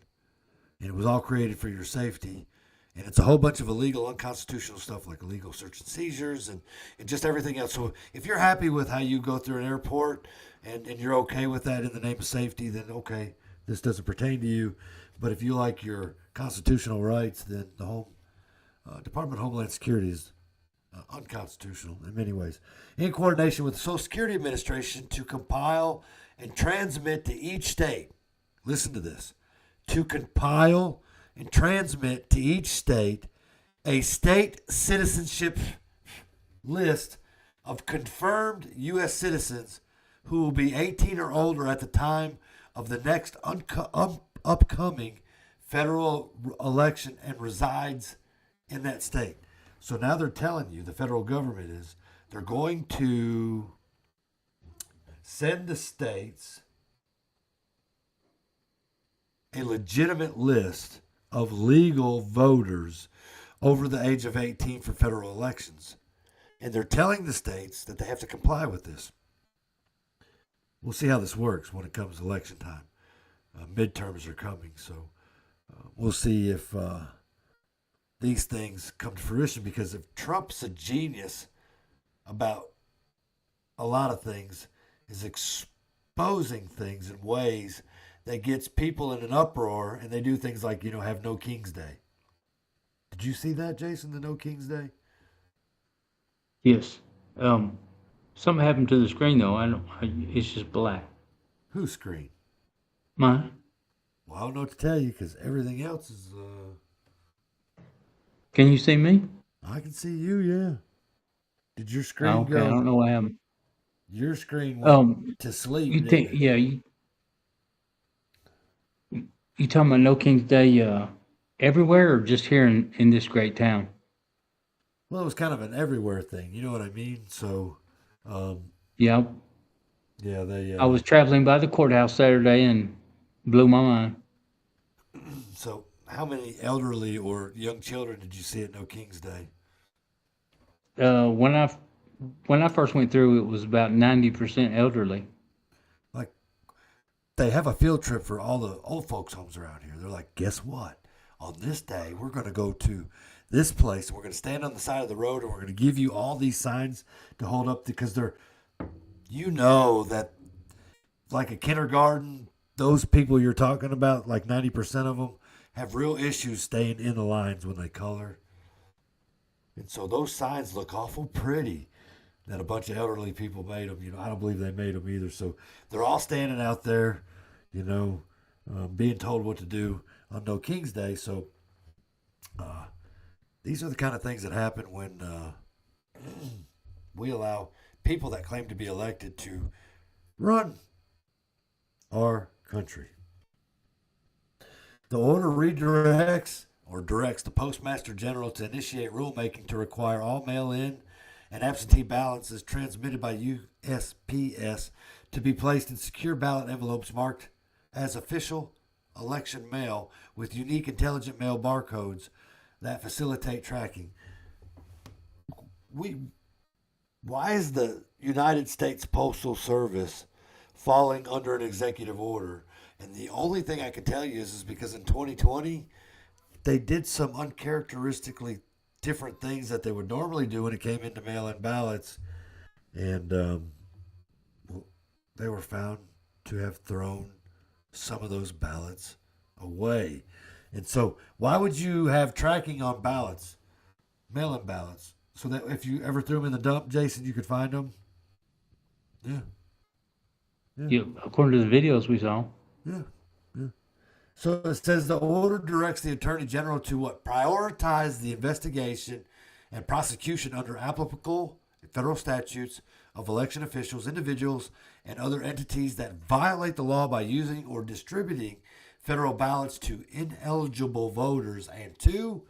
and it was all created for your safety. And it's a whole bunch of illegal, unconstitutional stuff like illegal search and seizures and just everything else. So if you're happy with how you go through an airport and you're okay with that in the name of safety, then okay, this doesn't pertain to you. But if you like your constitutional rights, then the Department of Homeland Security is unconstitutional in many ways. In coordination with the Social Security Administration to compile and transmit to each state, listen to this, to compile and transmit to each state a state citizenship list of confirmed U.S. citizens who will be 18 or older at the time of the next upcoming federal election and resides in that state. So now they're telling you, the federal government is, they're going to send the states a legitimate list of legal voters over the age of 18 for federal elections. And they're telling the states that they have to comply with this. We'll see how this works when it comes to election time. Midterms are coming, so we'll see if these things come to fruition, because if Trump's a genius about a lot of things, is exposing things in ways that gets people in an uproar, and they do things like, have No King's Day. Did you see that, Jason, the No King's Day? Yes. Something happened to the screen, though. It's just black. Whose screen? Mine. Well, I don't know what to tell you, because everything else is... Can you see me? I can see you, yeah. Did your screen go? I don't know what happened. Your screen went to sleep. You think? Yeah. You talking about No King's Day everywhere, or just here in this great town? Well, it was kind of an everywhere thing. You know what I mean? So, yeah. Yeah, they. I was traveling by the courthouse Saturday and blew my mind. So, how many elderly or young children did you see at No King's Day? When I first went through, it was about 90% elderly. Like, they have a field trip for all the old folks' homes around here. They're like, guess what? On this day, we're going to go to this place. And we're going to stand on the side of the road, and we're going to give you all these signs to hold up because they're, that like a kindergarten, those people you're talking about, like 90% of them, have real issues staying in the lines when they color. And so those signs look awful pretty that a bunch of elderly people made them. I don't believe they made them either. So they're all standing out there, being told what to do on No King's Day. So these are the kind of things that happen when we allow people that claim to be elected to run our country. The order redirects or directs the Postmaster General to initiate rulemaking to require all mail-in and absentee ballots as transmitted by USPS to be placed in secure ballot envelopes marked as official election mail with unique intelligent mail barcodes that facilitate tracking. Why is the United States Postal Service falling under an executive order? And the only thing I can tell you is because in 2020, they did some uncharacteristically different things that they would normally do when it came into mail-in ballots. And they were found to have thrown some of those ballots away. And so why would you have tracking on ballots, mail-in ballots, so that if you ever threw them in the dump, Jason, you could find them? Yeah, according to the videos we saw. Yeah. So it says the order directs the Attorney General to prioritize the investigation and prosecution under applicable federal statutes of election officials, individuals, and other entities that violate the law by using or distributing federal ballots to ineligible voters, and two,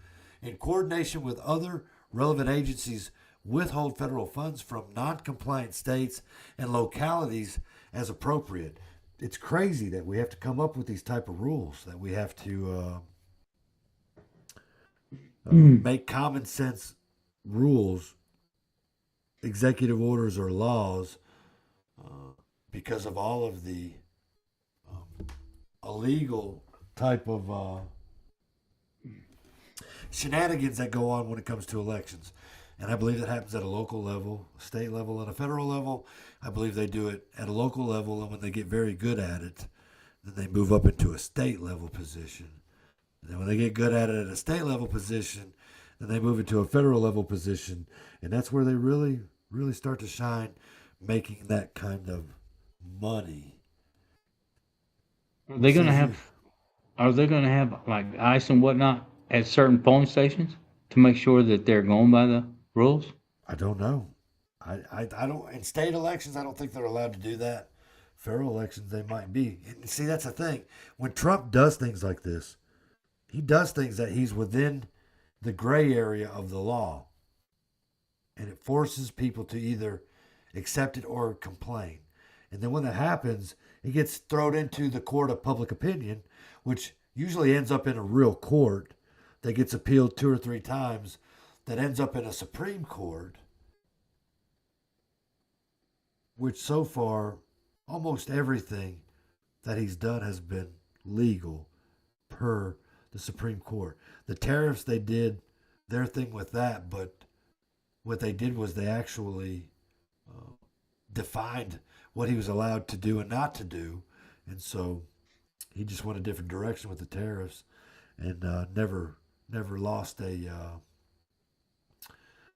in coordination with other relevant agencies, withhold federal funds from non-compliant states and localities as appropriate. It's crazy that we have to come up with these type of rules, that we have to make common sense rules, executive orders or laws, because of all of the illegal type of shenanigans that go on when it comes to elections. And I believe that happens at a local level, state level, and a federal level. I believe they do it at a local level, and when they get very good at it, then they move up into a state level position. And then when they get good at it at a state level position, then they move into a federal level position, and that's where they really, really start to shine, making that kind of money. Are they going to have like ice and whatnot at certain polling stations to make sure that they're going by the rules? I don't know. I don't. In state elections, I don't think they're allowed to do that. Federal elections, they might be. And see, that's the thing. When Trump does things like this, he does things that he's within the gray area of the law. And it forces people to either accept it or complain. And then when that happens, it gets thrown into the court of public opinion, which usually ends up in a real court that gets appealed 2 or 3 times, that ends up in a Supreme Court, which so far, almost everything that he's done has been legal per the Supreme Court. The tariffs, they did their thing with that, but what they did was they actually defined what he was allowed to do and not to do. And so he just went a different direction with the tariffs and never lost I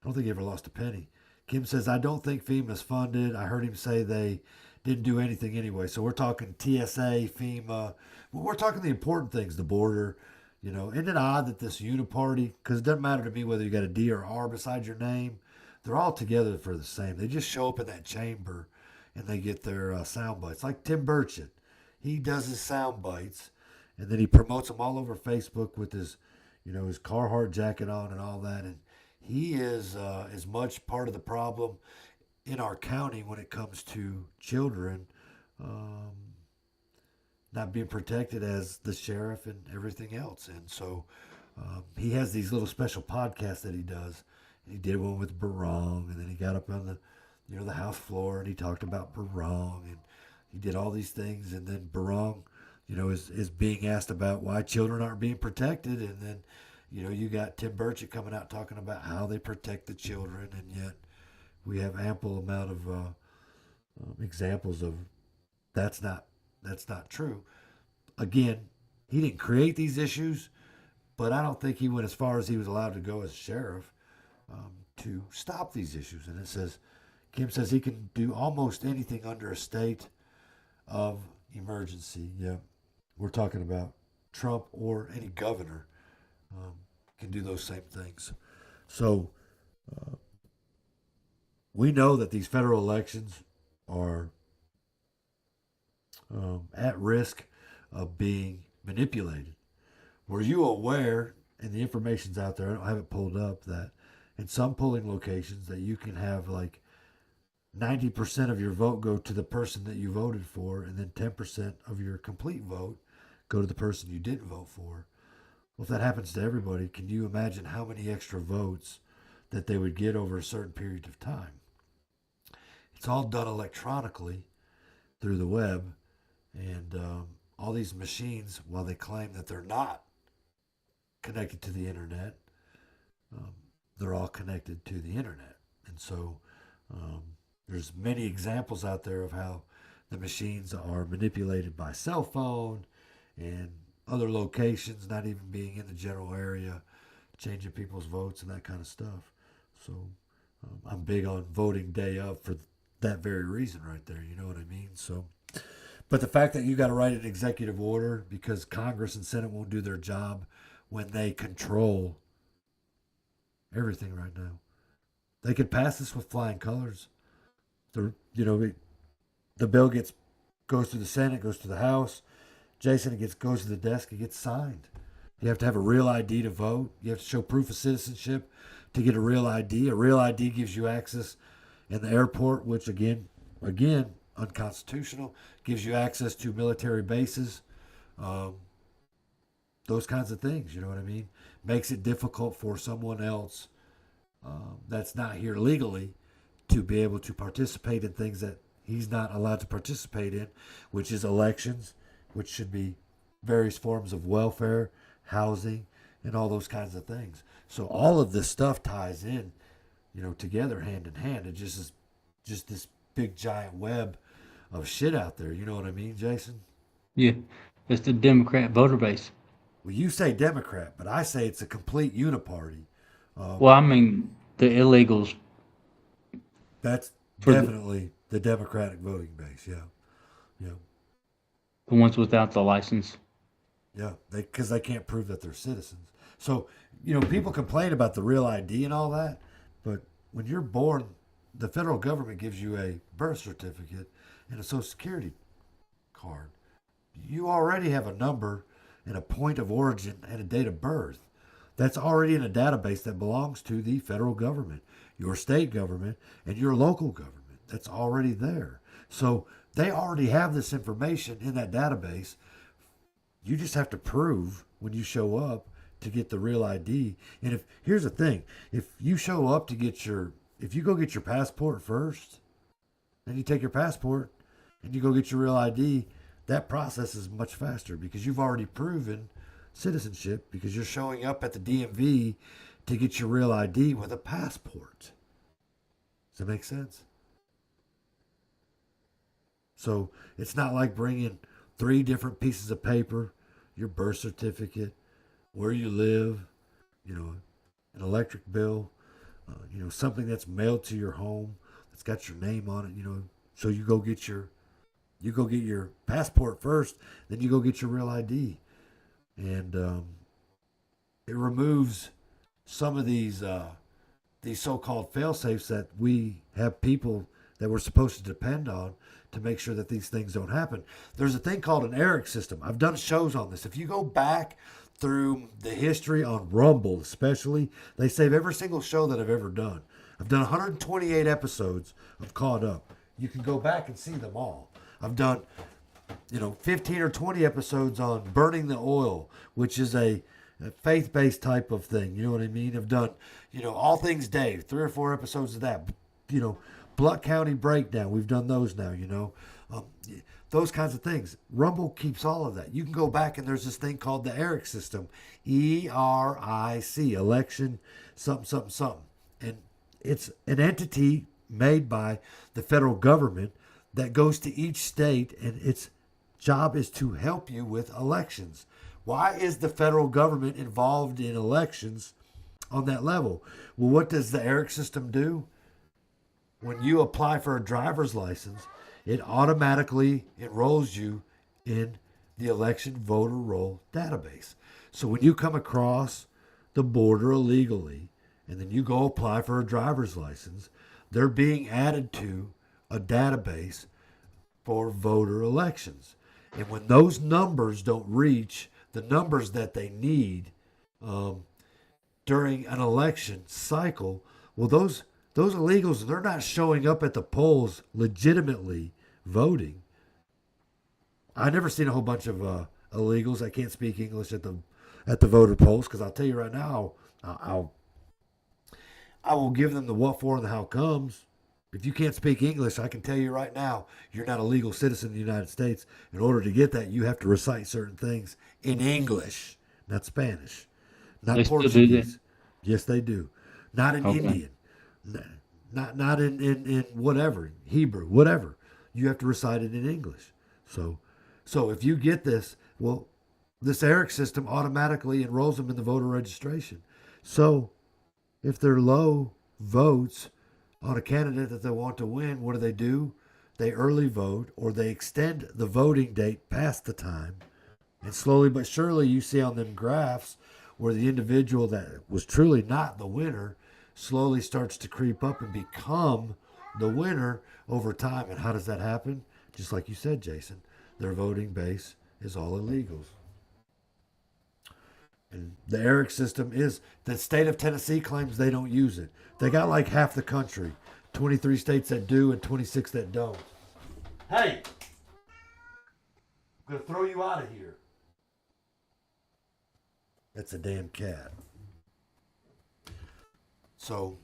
don't think he ever lost a penny. Kim says, I don't think FEMA's funded. I heard him say they didn't do anything anyway. So we're talking TSA, FEMA. We're talking the important things, the border. Isn't it odd that this uniparty, because it doesn't matter to me whether you got a D or R beside your name, they're all together for the same. They just show up in that chamber and they get their sound bites. Like Tim Burchett. He does his sound bites and then he promotes them all over Facebook with his, his Carhartt jacket on and all that. And he is as much part of the problem in our county when it comes to children not being protected as the sheriff and everything else. And so he has these little special podcasts that he does. He did one with Barong, and then he got up on the House floor and he talked about Barong, and he did all these things. And then Barong, is being asked about why children aren't being protected. And then, you got Tim Burchett coming out talking about how they protect the children, and yet we have ample amount of examples of that's not true. Again, he didn't create these issues, but I don't think he went as far as he was allowed to go as sheriff to stop these issues. And Kim says he can do almost anything under a state of emergency. Yeah, we're talking about Trump or any governor can do those same things. So we know that these federal elections are at risk of being manipulated. Were you aware, and the information's out there, I don't have it pulled up, that in some polling locations that you can have like 90% of your vote go to the person that you voted for, and then 10% of your complete vote go to the person you didn't vote for? Well, if that happens to everybody, can you imagine how many extra votes that they would get over a certain period of time? It's all done electronically through the web, and all these machines, while they claim that they're not connected to the internet, they're all connected to the internet. And so there's many examples out there of how the machines are manipulated by cell phone and other locations, not even being in the general area, changing people's votes and that kind of stuff. So I'm big on voting day of for that very reason right there. You know what I mean? So, but the fact that you got to write an executive order because Congress and Senate won't do their job when they control everything right now. They could pass this with flying colors. The bill goes to the Senate, goes to the House. Jason, it goes to the desk, it gets signed. You have to have a real ID to vote. You have to show proof of citizenship to get a real ID. A real ID gives you access in the airport, which again, unconstitutional, gives you access to military bases. Those kinds of things, you know what I mean? Makes it difficult for someone else that's not here legally to be able to participate in things that he's not allowed to participate in, which is elections, which should be various forms of welfare, housing, and all those kinds of things. So all of this stuff ties in, together hand in hand. It just is just this big giant web of shit out there. You know what I mean, Jason? Yeah, it's the Democrat voter base. Well, you say Democrat, but I say it's a complete uniparty. Well, I mean, the illegals. That's definitely the Democratic voting base, yeah. The ones without the license. Yeah, because they can't prove that they're citizens. So, people complain about the real ID and all that, but when you're born, the federal government gives you a birth certificate and a Social Security card. You already have a number and a point of origin and a date of birth. That's already in a database that belongs to the federal government, your state government, and your local government. That's already there. So they already have this information in that database. You just have to prove when you show up to get the real ID. And here's the thing, if you show up to if you go get your passport first, then you take your passport and you go get your real ID, that process is much faster because you've already proven citizenship because you're showing up at the DMV to get your real ID with a passport. Does that make sense? So it's not like bringing 3 different pieces of paper, your birth certificate, where you live, an electric bill, something that's mailed to your home that's got your name on it, so you go get your passport first, then you go get your real ID. And it removes some of these so-called fail-safes that we have people that we're supposed to depend on to make sure that these things don't happen. There's a thing called an ERIC system. I've done shows on this. If you go back through the history on Rumble especially, they save every single show that I've ever done. I've done 128 episodes of Caught Up. You can go back and see them all. I've done 15 or 20 episodes on burning the oil, which is a faith-based type of thing. You know what I mean? I've done, All Things Dave, 3 or 4 episodes of that. Blunt County Breakdown. We've done those now, those kinds of things. Rumble keeps all of that. You can go back and there's this thing called the ERIC system, ERIC, election, something. And it's an entity made by the federal government that goes to each state, and its job is to help you with elections. Why is the federal government involved in elections on that level? Well, what does the ERIC system do? When you apply for a driver's license, it automatically enrolls you in the election voter roll database. So when you come across the border illegally and then you go apply for a driver's license, they're being added to a database for voter elections. And when those numbers don't reach the numbers that they need during an election cycle, well, those illegals, they're not showing up at the polls legitimately voting. I've never seen a whole bunch of illegals that can't speak English at the voter polls, because I'll tell you right now, I will give them the what for and the how comes. If you can't speak English, I can tell you right now, you're not a legal citizen of the United States. In order to get that, you have to recite certain things in English, not Spanish, not Portuguese. Yes, they do. Not in Indian. Not in whatever, Hebrew, whatever. You have to recite it in English. So if you get this, well, this ERIC system automatically enrolls them in the voter registration. So if they're low votes on a candidate that they want to win, what do? They early vote, or they extend the voting date past the time. And slowly but surely you see on them graphs where the individual that was truly not the winner slowly starts to creep up and become the winner over time. And how does that happen? Just like you said, Jason, their voting base is all illegals. And the ERIC system is, the state of Tennessee claims they don't use it. They got like half the country, 23 states that do and 26 that don't. Hey, I'm going to throw you out of here. That's a damn cat. So,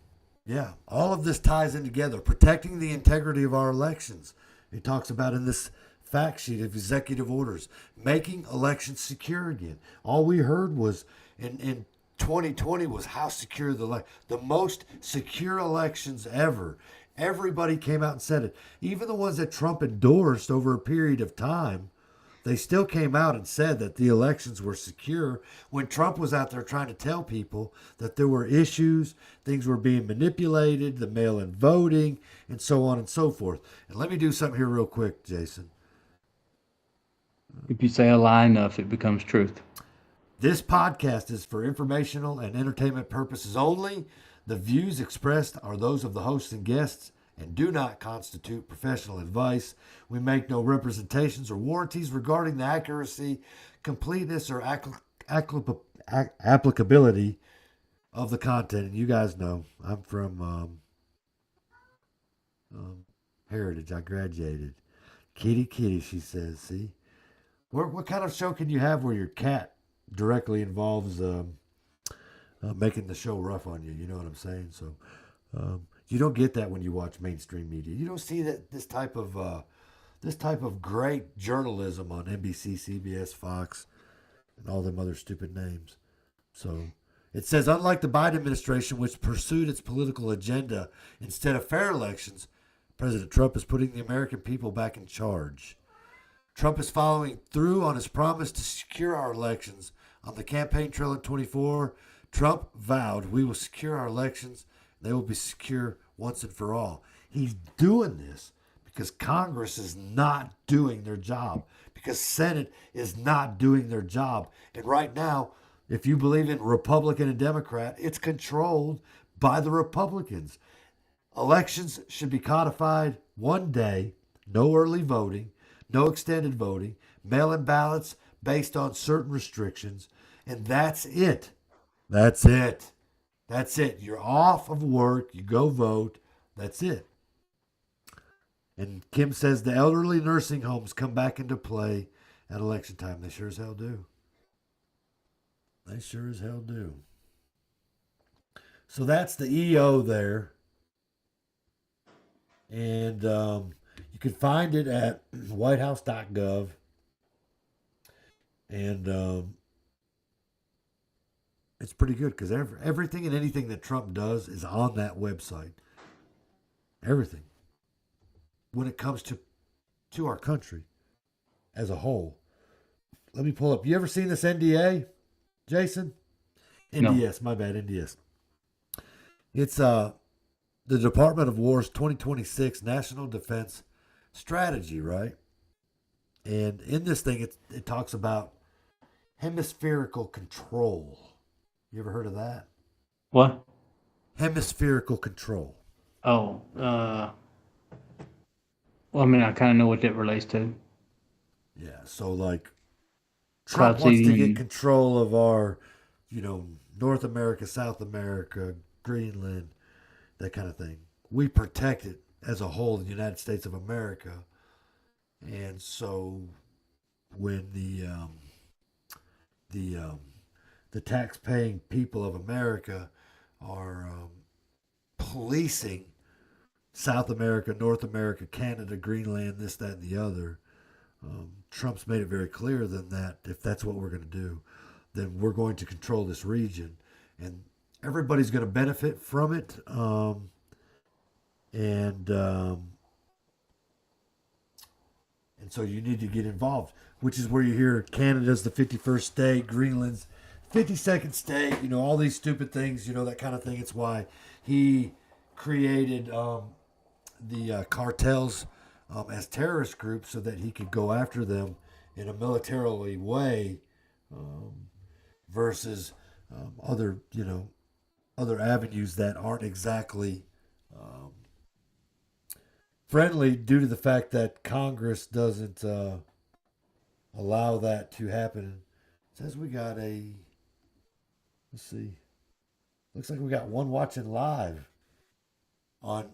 yeah, all of this ties in together. Protecting the integrity of our elections. It talks about in this fact sheet of executive orders, making elections secure again. All we heard was in 2020 was how secure the most secure elections ever. Everybody came out and said it. Even the ones that Trump endorsed over a period of time, they still came out and said that the elections were secure when Trump was out there trying to tell people that there were issues, things were being manipulated, the mail-in voting, and so on and so forth. And let me do something here real quick, Jason. If you say a lie enough, it becomes truth. This podcast is for informational and entertainment purposes only. The views expressed are those of the hosts and guests and do not constitute professional advice. We make no representations or warranties regarding the accuracy, completeness, or applicability of the content. And you guys know I'm from Heritage. I graduated. Kitty, she says. See? What kind of show can you have where your cat directly involves making the show rough on you? You know what I'm saying? So you don't get that when you watch mainstream media. You don't see that this type of great journalism on NBC, CBS, Fox, and all them other stupid names. So it says, unlike the Biden administration, which pursued its political agenda instead of fair elections, President Trump is putting the American people back in charge. Trump is following through on his promise to secure our elections. On the campaign trail in 24, Trump vowed, we will secure our elections. They will be secure once and for all. He's doing this because Congress is not doing their job, because Senate is not doing their job. And right now, if you believe in Republican and Democrat, it's controlled by the Republicans. Elections should be codified one day, no early voting, no extended voting, mail-in ballots based on certain restrictions, and that's it. That's it. That's it. You're off of work. You go vote. That's it. And Kim says the elderly nursing homes come back into play at election time. They sure as hell do. They sure as hell do. So that's the EO there. And you can find it at whitehouse.gov. And it's pretty good because everything and anything that Trump does is on that website. Everything. When it comes to our country as a whole. Let me pull up. You ever seen this NDA, Jason? NDS, my bad, NDS. It's the Department of War's 2026 National Defense Strategy, right? And in this thing, it talks about hemispherical control. You ever heard of that? What? Hemispherical control. Oh, well, I mean, I kind of know what that relates to. Yeah, so like Trump wants to get control of our, North America, South America, Greenland, that kind of thing. We protect it as a whole, the United States of America. And so when the tax-paying people of America are policing South America, North America, Canada, Greenland, this, that, and the other, Trump's made it very clear then that if that's what we're going to do, then we're going to control this region. And everybody's going to benefit from it. And so you need to get involved, which is where you hear Canada's the 51st state, Greenland's 52nd state, all these stupid things, that kind of thing. It's why he created the cartels as terrorist groups so that he could go after them in a militarily way versus other avenues that aren't exactly friendly due to the fact that Congress doesn't allow that to happen. It says we got let's see, looks like we got one watching live on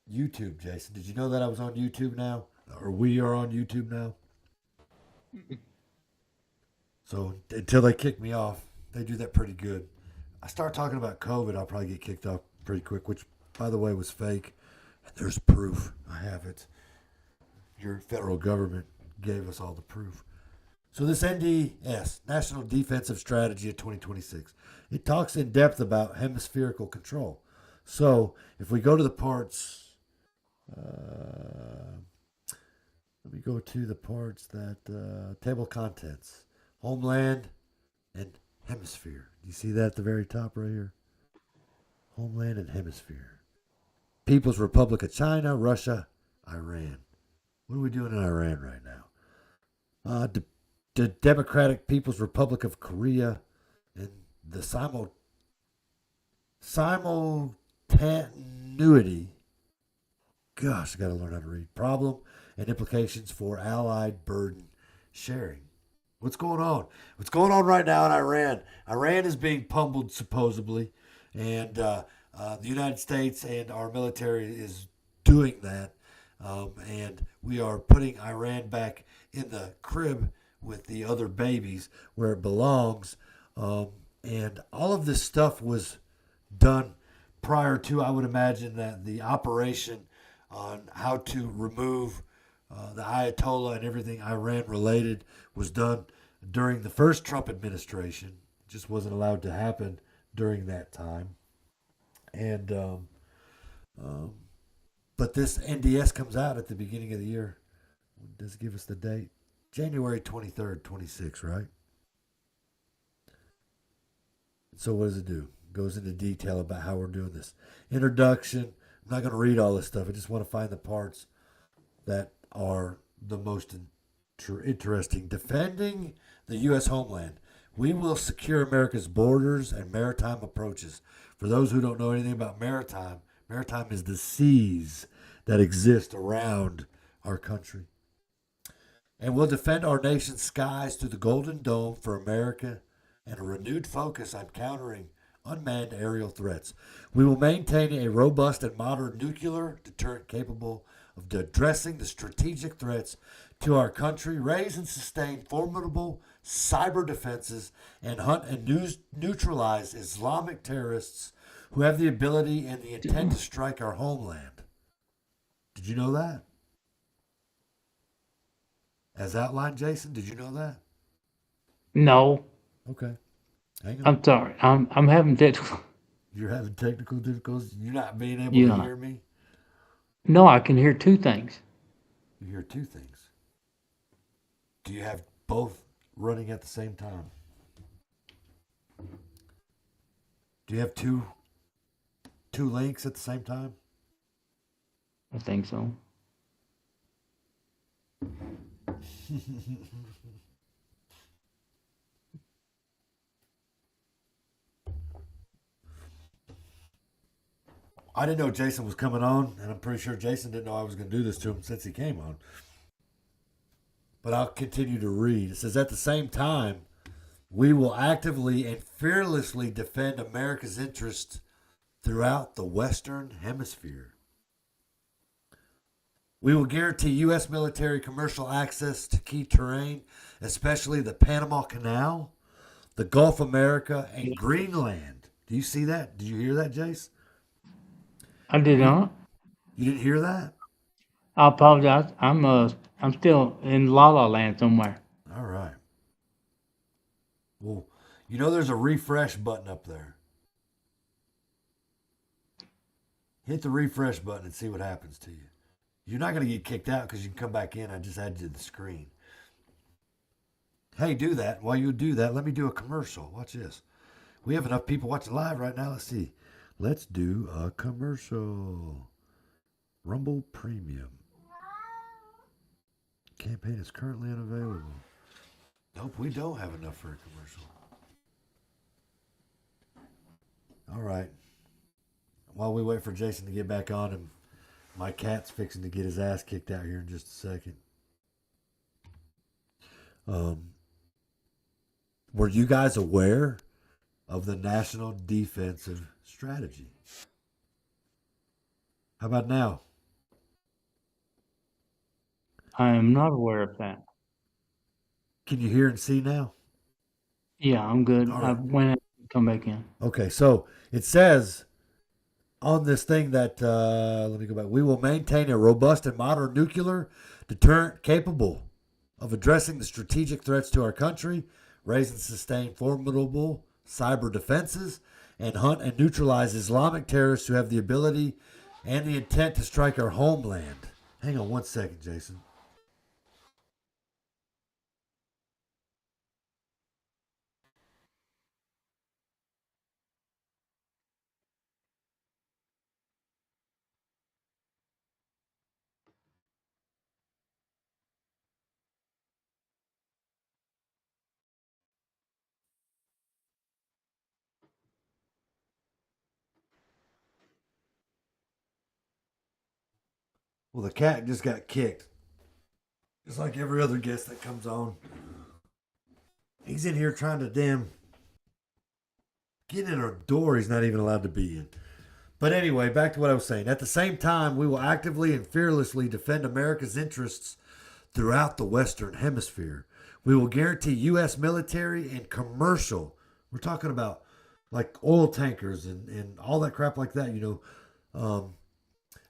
YouTube, Jason. Did you know that I was on YouTube now? Or we are on YouTube now? So until they kick me off, they do that pretty good. I start talking about COVID, I'll probably get kicked off pretty quick, which, by the way, was fake. And there's proof. I have it. Your federal government gave us all the proof. So this NDS, National Defensive Strategy of 2026, it talks in depth about hemispherical control. So if we go to the parts, let me go to the parts that, table of contents, homeland and hemisphere. Do you see that at the very top right here? Homeland and hemisphere. People's Republic of China, Russia, Iran. What are we doing in Iran right now? The Democratic People's Republic of Korea and the simultaneity. Gosh, I got to learn how to read. Problem and implications for Allied burden sharing. What's going on? What's going on right now in Iran? Iran is being pummeled, supposedly, and the United States and our military is doing that. And we are putting Iran back in the crib with the other babies where it belongs. And all of this stuff was done prior to, I would imagine, that the operation on how to remove the Ayatollah and everything Iran related was done during the first Trump administration. It just wasn't allowed to happen during that time. And but this NDS comes out at the beginning of the year. Does it give us the date? January 23rd, 26, right? So what does it do? It goes into detail about how we're doing this. Introduction. I'm not going to read all this stuff. I just want to find the parts that are the most interesting. Defending the U.S. homeland. We will secure America's borders and maritime approaches. For those who don't know anything about maritime, maritime is the seas that exist around our country. And we'll defend our nation's skies through the Golden Dome for America and a renewed focus on countering unmanned aerial threats. We will maintain a robust and modern nuclear deterrent capable of addressing the strategic threats to our country, raise and sustain formidable cyber defenses, and hunt and neutralize Islamic terrorists who have the ability and the intent to strike our homeland. Did you know that? As outlined, Jason, did you know that? No. Okay. Hang on. I'm sorry. I'm having technical. You're having technical difficulties? You're not being able Yeah. to hear me? No, I can hear two things. You hear two things. Do you have both running at the same time? Do you have two links at the same time? I think so. I didn't know Jason was coming on, and I'm pretty sure Jason didn't know I was going to do this to him since he came on. But I'll continue to read. It says, at the same time, we will actively and fearlessly defend America's interests throughout the Western Hemisphere. We will guarantee U.S. military commercial access to key terrain, especially the Panama Canal, the Gulf of America, and Greenland. Do you see that? Did you hear that, Jace? I did not. You didn't hear that? I apologize. I'm still in La La Land somewhere. All right. Well, you know there's a refresh button up there. Hit the refresh button and see what happens to you. You're not going to get kicked out because you can come back in. I just added you to the screen. Hey, do that. While you do that, let me do a commercial. Watch this. We have enough people watching live right now. Let's see. Let's do a commercial. Rumble Premium. Campaign is currently unavailable. Nope, we don't have enough for a commercial. All right. While we wait for Jason to get back on, and my cat's fixing to get his ass kicked out here in just a second. Were you guys aware of the National Defensive Strategy? How about now? I am not aware of that. Can you hear and see now? Yeah, I'm good. All I right. went out and come back in. Okay, so it says on this thing that, let me go back. We will maintain a robust and modern nuclear deterrent capable of addressing the strategic threats to our country, raise and sustain formidable cyber defenses, and hunt and neutralize Islamic terrorists who have the ability and the intent to strike our homeland. Hang on one second, Jason. Well, the cat just got kicked. Just like every other guest that comes on. He's in here trying to get in a door he's not even allowed to be in. But anyway, back to what I was saying. At the same time, we will actively and fearlessly defend America's interests throughout the Western Hemisphere. We will guarantee U.S. military and commercial. We're talking about like oil tankers and all that crap like that,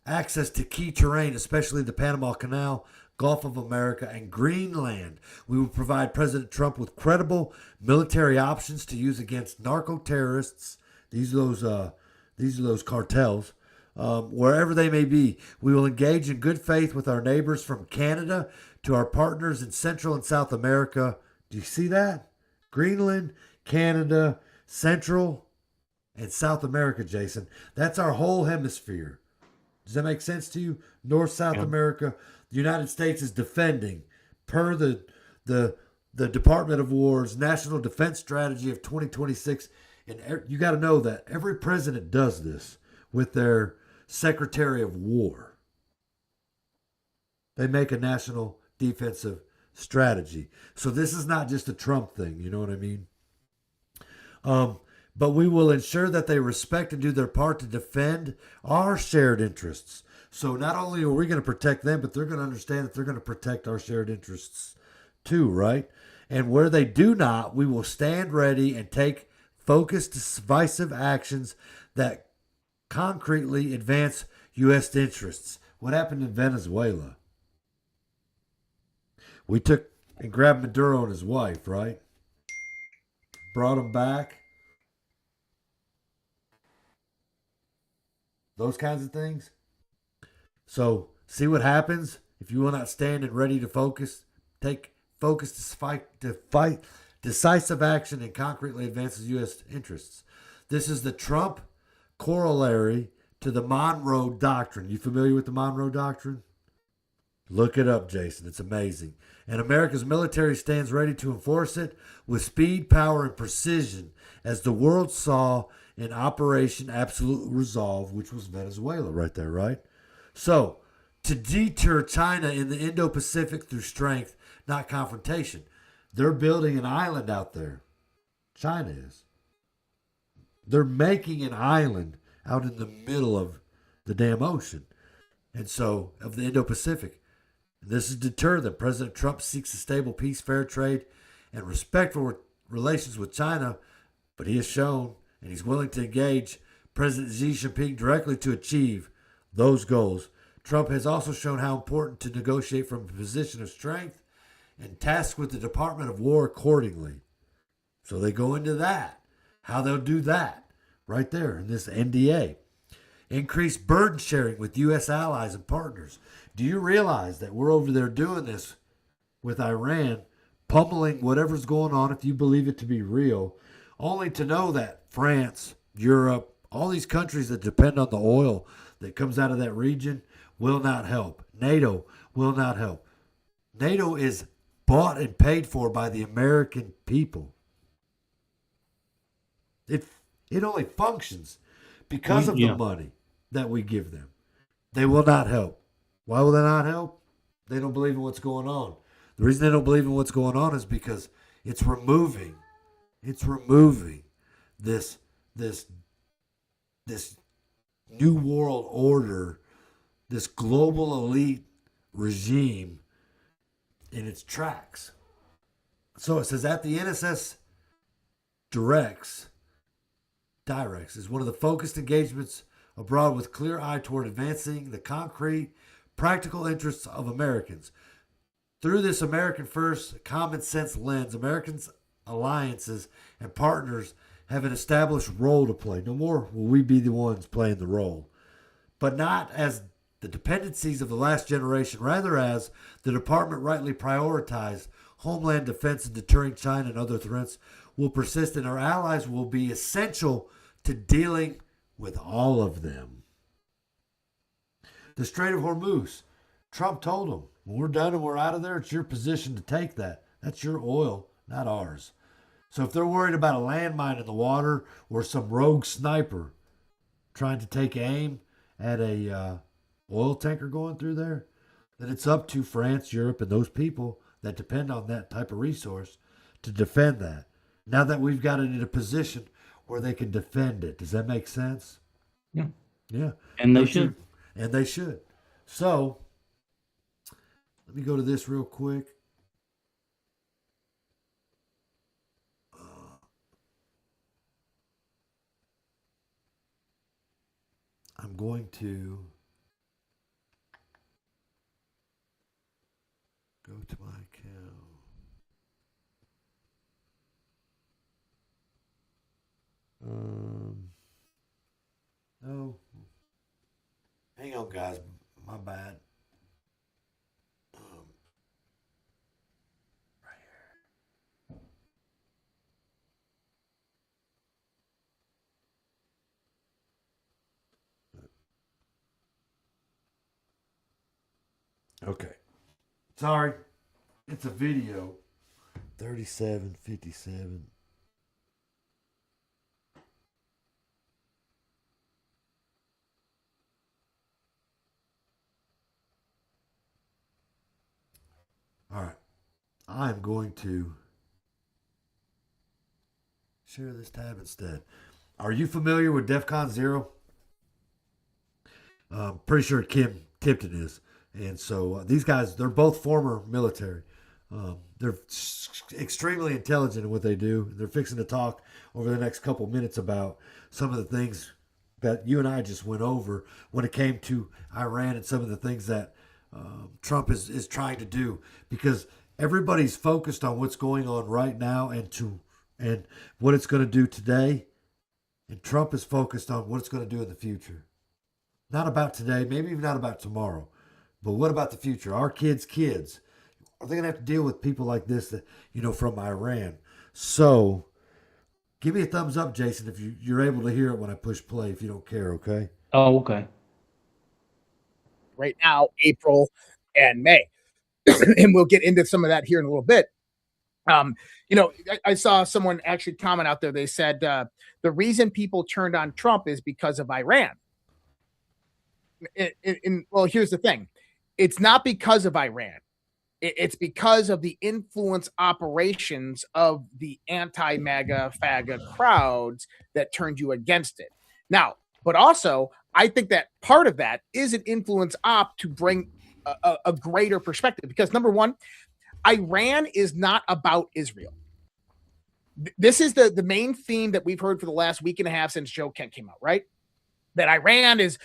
access to key terrain, especially the Panama Canal, Gulf of America, and Greenland. We will provide President Trump with credible military options to use against narco-terrorists. These are those cartels, wherever they may be. We will engage in good faith with our neighbors from Canada to our partners in Central and South America. Do you see that? Greenland, Canada, Central, and South America, Jason. That's our whole hemisphere. Does that make sense to you? North, South America. The United States is defending, per the Department of War's National Defense Strategy of 2026. And you got to know that every president does this with their Secretary of War. They make a national defensive strategy. So this is not just a Trump thing. You know what I mean? but we will ensure that they respect and do their part to defend our shared interests. So not only are we going to protect them, but they're going to understand that they're going to protect our shared interests too, right? And where they do not, we will stand ready and take focused, decisive actions that concretely advance U.S. interests. What happened in Venezuela? We took and grabbed Maduro and his wife, right? Brought him back. Those kinds of things. So, see what happens if you will not stand and ready to focus, take focus to fight decisive action and concretely advances U.S. interests. This is the Trump corollary to the Monroe Doctrine. You familiar with the Monroe Doctrine? Look it up, Jason. It's amazing. And America's military stands ready to enforce it with speed, power, and precision, as the world saw in Operation Absolute Resolve, which was Venezuela right there, right? So, to deter China in the Indo-Pacific through strength, not confrontation. They're building an island out there. China is. They're making an island out in the middle of the damn ocean. And so, of the Indo-Pacific. This is to deter them. President Trump seeks a stable peace, fair trade, and respectful relations with China, but he has shown, and he's willing to engage President Xi Jinping directly to achieve those goals. Trump has also shown how important to negotiate from a position of strength and tasked with the Department of War accordingly. So they go into that, how they'll do that right there in this NDA. Increase burden sharing with U.S. allies and partners. Do you realize that we're over there doing this with Iran, pummeling whatever's going on, if you believe it to be real, only to know that France, Europe, all these countries that depend on the oil that comes out of that region will not help. NATO will not help. NATO is bought and paid for by the American people. It only functions because of the money that we give them. They will not help. Why will they not help? They don't believe in what's going on. The reason they don't believe in what's going on is because it's removing this new world order, this global elite regime in its tracks. So it says at the NSS directs is one of the focused engagements abroad with clear eye toward advancing the concrete, practical interests of Americans. Through this American first, common sense lens, Americans' alliances and partners have an established role to play. No more will we be the ones playing the role, but not as the dependencies of the last generation, rather as the department rightly prioritized homeland defense and deterring China and other threats will persist, and our allies will be essential to dealing with all of them. The Strait of Hormuz, Trump told them, when we're done and we're out of there, it's your position to take that. That's your oil, not ours. So if they're worried about a landmine in the water or some rogue sniper trying to take aim at a oil tanker going through there, then it's up to France, Europe, and those people that depend on that type of resource to defend that. Now that we've got it in a position where they can defend it. Does that make sense? Yeah. Yeah. And they should. And they should. So, let me go to this real quick. I'm going to go to my account. No. Hang on, guys. My bad. Right here. Okay. Sorry. It's a video. 37:57. All right. I'm going to share this tab instead. Are you familiar with DEFCON 0? Pretty sure Kim Tipton is. And so these guys, they're both former military. They're extremely intelligent in what they do. They're fixing to talk over the next couple minutes about some of the things that you and I just went over when it came to Iran and some of the things that Trump is trying to do, because everybody's focused on what's going on right now and what it's going to do today, and Trump is focused on what it's going to do in the future. Not about today, maybe even not about tomorrow, but what about the future? Our kids' kids, are they going to have to deal with people like this that, from Iran? So give me a thumbs up, Jason, if you're able to hear it when I push play, if you don't care, okay? Oh, okay. Right now, April and May. And we'll get into some of that here in a little bit. I saw someone actually comment out there. They said the reason people turned on Trump is because of Iran. Well, here's the thing. It's not because of Iran. It's because of the influence operations of the anti-MAGA, FAGA crowds that turned you against it. Now, but also, I think that part of that is an influence op to bring a greater perspective. Because number one, Iran is not about Israel. This is the main theme that we've heard for the last week and a half since Joe Kent came out, right? That Iran is,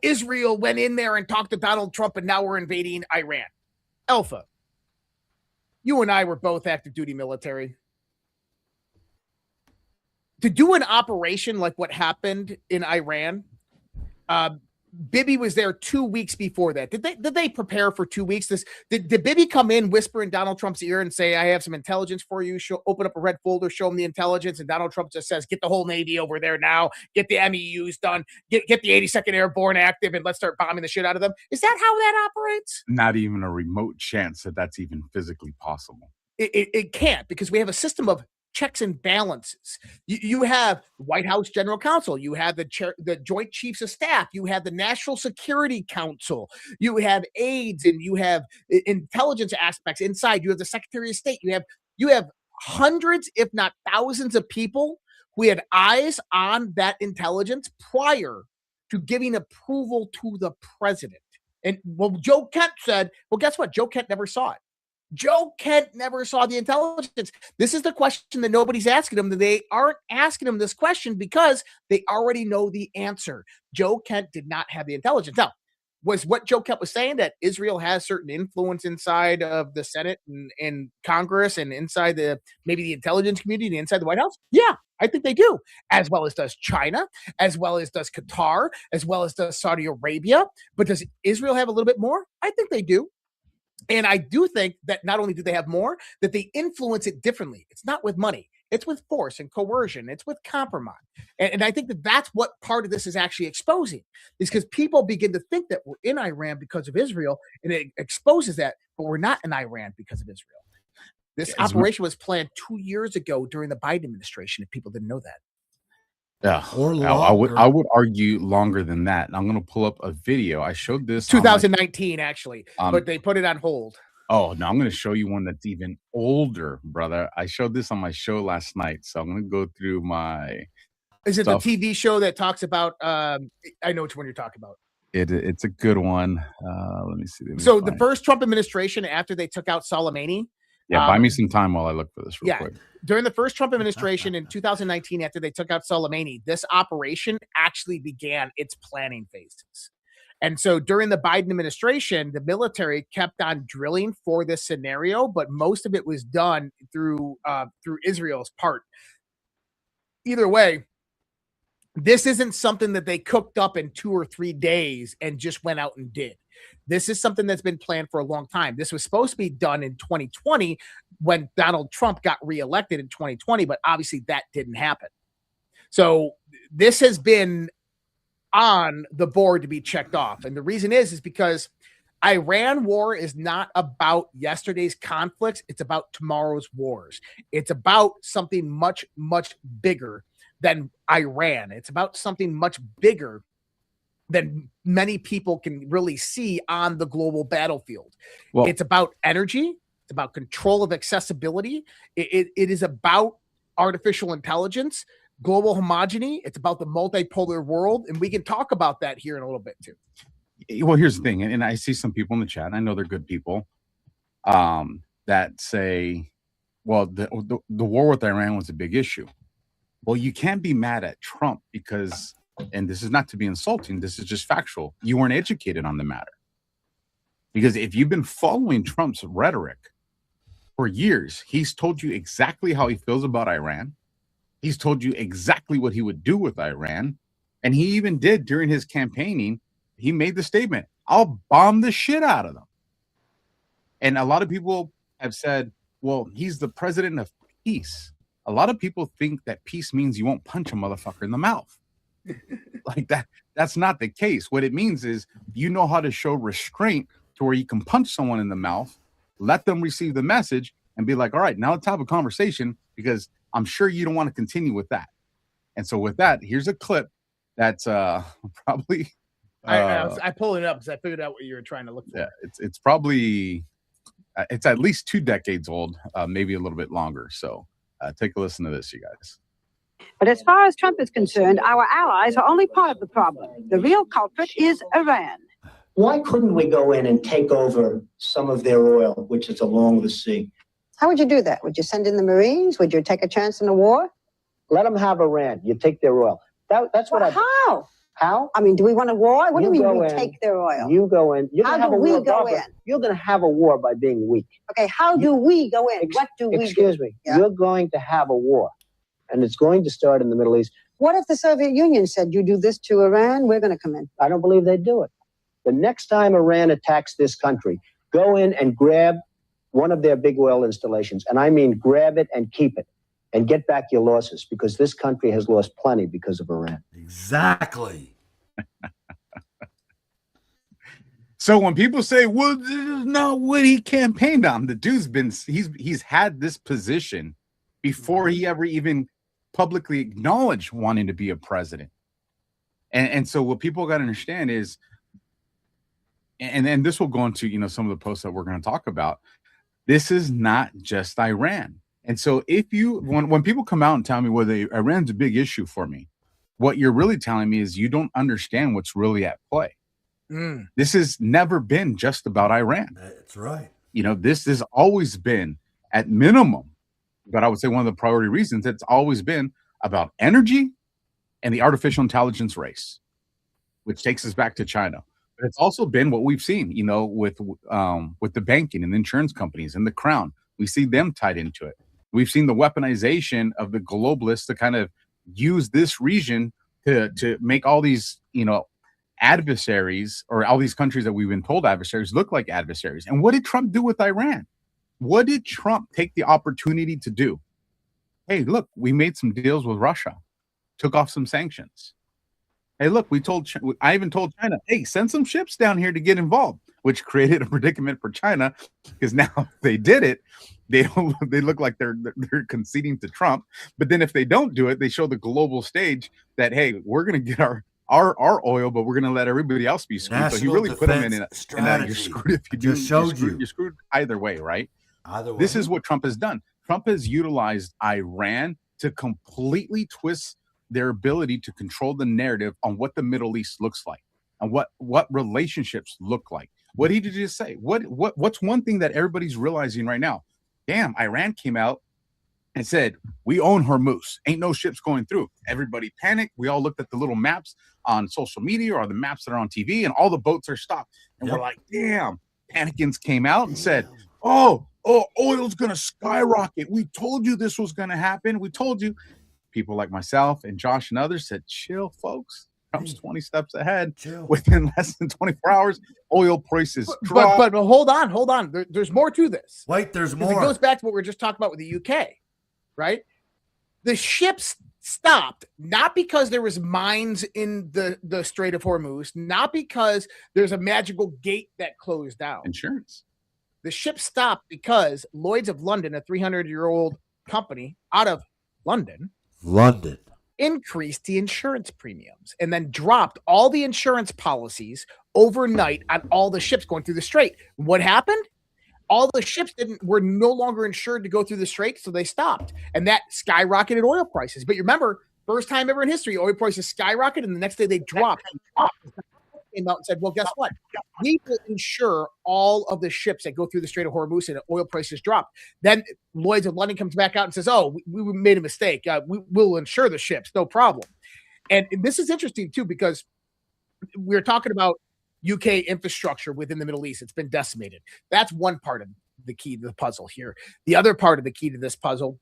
Israel went in there and talked to Donald Trump and now we're invading Iran. Alpha, you and I were both active duty military. To do an operation like what happened in Iran, Bibi was there 2 weeks before that. Did they prepare for 2 weeks? Did Bibi come in, whisper in Donald Trump's ear and say, I have some intelligence for you? Open up a red folder, show him the intelligence, and Donald Trump just says, get the whole Navy over there now, get the MEUs done, get the 82nd Airborne active, and let's start bombing the shit out of them. Is that how that operates? Not even a remote chance that that's even physically possible. It can't, because we have a system of checks and balances. You have White House General Counsel, you have the Joint Chiefs of Staff, you have the National Security Council, you have aides, and you have intelligence aspects inside. You have the Secretary of State. You have hundreds, if not thousands, of people who had eyes on that intelligence prior to giving approval to the president. And Joe Kent said, guess what? Joe Kent never saw it. Joe Kent never saw the intelligence. This is the question that nobody's asking him. They aren't asking him this question because they already know the answer. Joe Kent did not have the intelligence. Now, was what Joe Kent was saying that Israel has certain influence inside of the Senate and Congress and inside maybe the intelligence community and inside the White House? Yeah, I think they do, as well as does China, as well as does Qatar, as well as does Saudi Arabia. But does Israel have a little bit more? I think they do. And I do think that not only do they have more, that they influence it differently. It's not with money. It's with force and coercion. It's with compromise. And I think that that's what part of this is actually exposing, is because people begin to think that we're in Iran because of Israel, and it exposes that, but we're not in Iran because of Israel. This operation was planned 2 years ago during the Biden administration, if people didn't know that. Yeah, or I would argue longer than that. And I'm going to pull up a video. I showed this 2019 actually, but they put it on hold. Oh no, I'm going to show you one that's even older, brother. I showed this on my show last night, so I'm going to go through my. Is it stuff. The TV show that talks about? I know which one you're talking about. It's a good one. Let me see. So the first Trump administration, after they took out Soleimani. Yeah, buy me some time while I look for this real quick. During the first Trump administration in 2019, after they took out Soleimani, this operation actually began its planning phases. And so during the Biden administration, the military kept on drilling for this scenario, but most of it was done through Israel's part. Either way, this isn't something that they cooked up in 2 or 3 days and just went out and did. This is something that's been planned for a long time. This was supposed to be done in 2020 when Donald Trump got reelected in 2020, but obviously that didn't happen. So this has been on the board to be checked off. And the reason is because Iran war is not about yesterday's conflicts. It's about tomorrow's wars. It's about something much, much bigger than Iran. It's about something much bigger than many people can really see on the global battlefield. Well, it's about energy. It's about control of accessibility. It is about artificial intelligence. global homogeny. It's about the multipolar world. And we can talk about that here in a little bit too. Well, here's the thing. And I see some people in the chat. I know they're good people that say, well, the war with Iran was a big issue. Well, you can't be mad at Trump because, and this is not to be insulting, this is just factual. You weren't educated on the matter. Because if you've been following Trump's rhetoric for years, he's told you exactly how he feels about Iran. He's told you exactly what he would do with Iran. And he even did during his campaigning. He made the statement, I'll bomb the shit out of them. And a lot of people have said, well, he's the president of peace. A lot of people think that peace means you won't punch a motherfucker in the mouth. Like that. That's not the case. What it means is you know how to show restraint to where you can punch someone in the mouth, let them receive the message, and be like, all right, now let's have a conversation because I'm sure you don't want to continue with that. And so with that, here's a clip that's probably... I pulled it up because I figured out what you were trying to look for. Yeah, it's probably... it's at least 2 decades old, maybe a little bit longer. So take a listen to this, you guys. But as far as Trump is concerned, our allies are only part of the problem. The real culprit is Iran. Why couldn't we go in and take over some of their oil, which is along the sea? How would you do that? Would you send in the Marines? Would you take a chance in a war? Let them have Iran. You take their oil. That's what How? How? I mean, do we want a war? What do you mean we in, take their oil? You go in. You're How gonna have do a we war, go Barbara. in? You're going to have a war by being weak. Okay, how do we go in? What do we do? Excuse me. Yeah. You're going to have a war, and it's going to start in the Middle East. What if the Soviet Union said, you do this to Iran, we're going to come in? I don't believe they'd do it. The next time Iran attacks this country, go in and grab one of their big oil installations, and I mean grab it and keep it, and get back your losses, because this country has lost plenty because of Iran. Exactly. So when people say, well, this is not what he campaigned on, the dude's been, he's had this position before he ever even publicly acknowledged wanting to be a president. And so what people got to understand is, and this will go into, you know, some of the posts that we're going to talk about. This is not just Iran. And so if you, when people come out and tell me, well, Iran's a big issue for me, what you're really telling me is you don't understand what's really at play. This has never been just about Iran. That's right. You know, this has always been, at minimum, but I would say one of the priority reasons, it's always been about energy and the artificial intelligence race, which takes us back to China. But it's also been what we've seen, you know, with the banking and the insurance companies and the crown. We see them tied into it. We've seen the weaponization of the globalists to kind of use this region to make all these, you know, adversaries, or all these countries that we've been told adversaries, look like adversaries. And what did Trump do with Iran? What did Trump take the opportunity to do? Hey, look, we made some deals with Russia, took off some sanctions. Hey, look, I even told China, hey, send some ships down here to get involved, which created a predicament for China, because now they did it, they look like they're conceding to Trump. But then if they don't do it, they show the global stage that, hey, we're going to get our oil, but we're going to let everybody else be screwed. National so he really put them in that strategy. you're screwed if you do. You're screwed either way, right? Either way. This is what Trump has done. Trump has utilized Iran to completely twist their ability to control the narrative on what the Middle East looks like and what relationships look like. What did he just say? What's one thing that everybody's realizing right now? Damn, Iran came out and said, we own Hormuz. Ain't no ships going through. Everybody panicked. We all looked at the little maps on social media or the maps that are on TV, and all the boats are stopped. And we're like, damn. Panicans came out and said, oh, oil's going to skyrocket. We told you this was going to happen. We told you. People like myself and Josh and others said, chill, folks. Trump's 20 steps ahead. Within less than 24 hours, oil prices drop. But hold on. There's more to this. Wait, there's more. It goes back to what we were just talking about with the UK, right? The ships stopped, not because there was mines in the Strait of Hormuz, not because there's a magical gate that closed down. Insurance. The ship stopped because Lloyd's of London, a 300-year-old company out of London, increased the insurance premiums and then dropped all the insurance policies overnight on all the ships going through the strait. What happened? All the ships were no longer insured to go through the strait, so they stopped. And that skyrocketed oil prices. But you remember, First time ever in history, oil prices skyrocketed, and the next day they dropped. Came out and said, well, guess what? We will insure all of the ships that go through the Strait of Hormuz, and oil prices drop. Then Lloyd's of London comes back out and says, oh, we made a mistake. We will insure the ships, no problem. And this is interesting, too, because we're talking about UK infrastructure within the Middle East. It's been decimated. That's one part of the key to the puzzle here. The other part of the key to this puzzle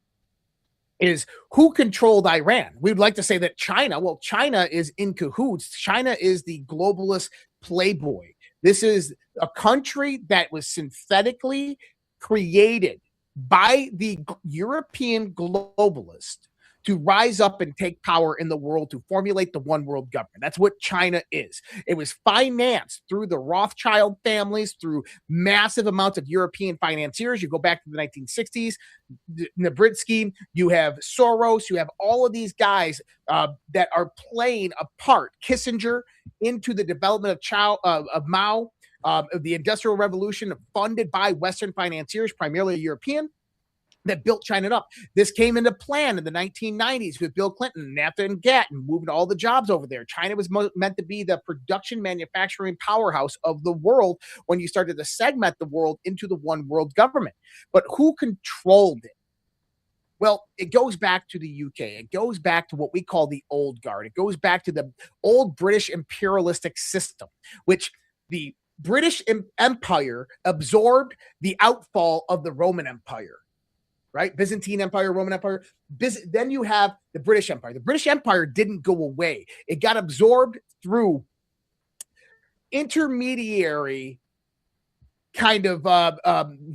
is who controlled Iran. We'd like to say that China, well, China is in cahoots. China is the globalist playboy. This is a country that was synthetically created by the European globalist to rise up and take power in the world, to formulate the one world government. That's what China is. It was financed through the Rothschild families, through massive amounts of European financiers. You go back to the 1960s, Nabritsky, you have Soros, you have all of these guys that are playing a part, Kissinger, into the development of Mao, of the Industrial Revolution, funded by Western financiers, primarily European, that built China up. This came into plan in the 1990s with Bill Clinton, NAFTA and GATT, and moving all the jobs over there. China was meant to be the production manufacturing powerhouse of the world when you started to segment the world into the one world government. But who controlled it? Well, it goes back to the UK. It goes back to what we call the old guard. It goes back to the old British imperialistic system, which the British Empire absorbed the outfall of the Roman Empire. Right? Byzantine Empire, Roman Empire. Then you have the British Empire. The British Empire didn't go away. It got absorbed through intermediary kind of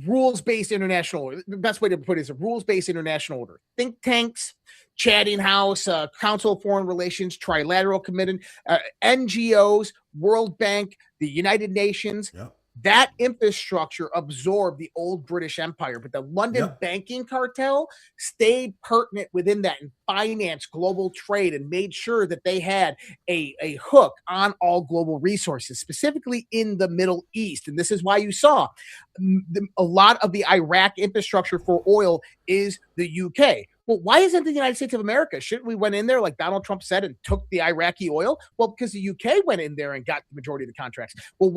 rules-based international order. The best way to put it is a rules-based international order. Think tanks, Chatting House, Council of Foreign Relations, Trilateral Committee, NGOs, World Bank, the United Nations. Yep. That infrastructure absorbed the old British Empire, but the London banking cartel stayed pertinent within that and financed global trade and made sure that they had a hook on all global resources, specifically in the Middle East. And this is why you saw a lot of the Iraq infrastructure for oil is the UK. Well, why isn't the United States of America? Shouldn't we went in there like Donald Trump said and took the Iraqi oil? Well, because the UK went in there and got the majority of the contracts. Well,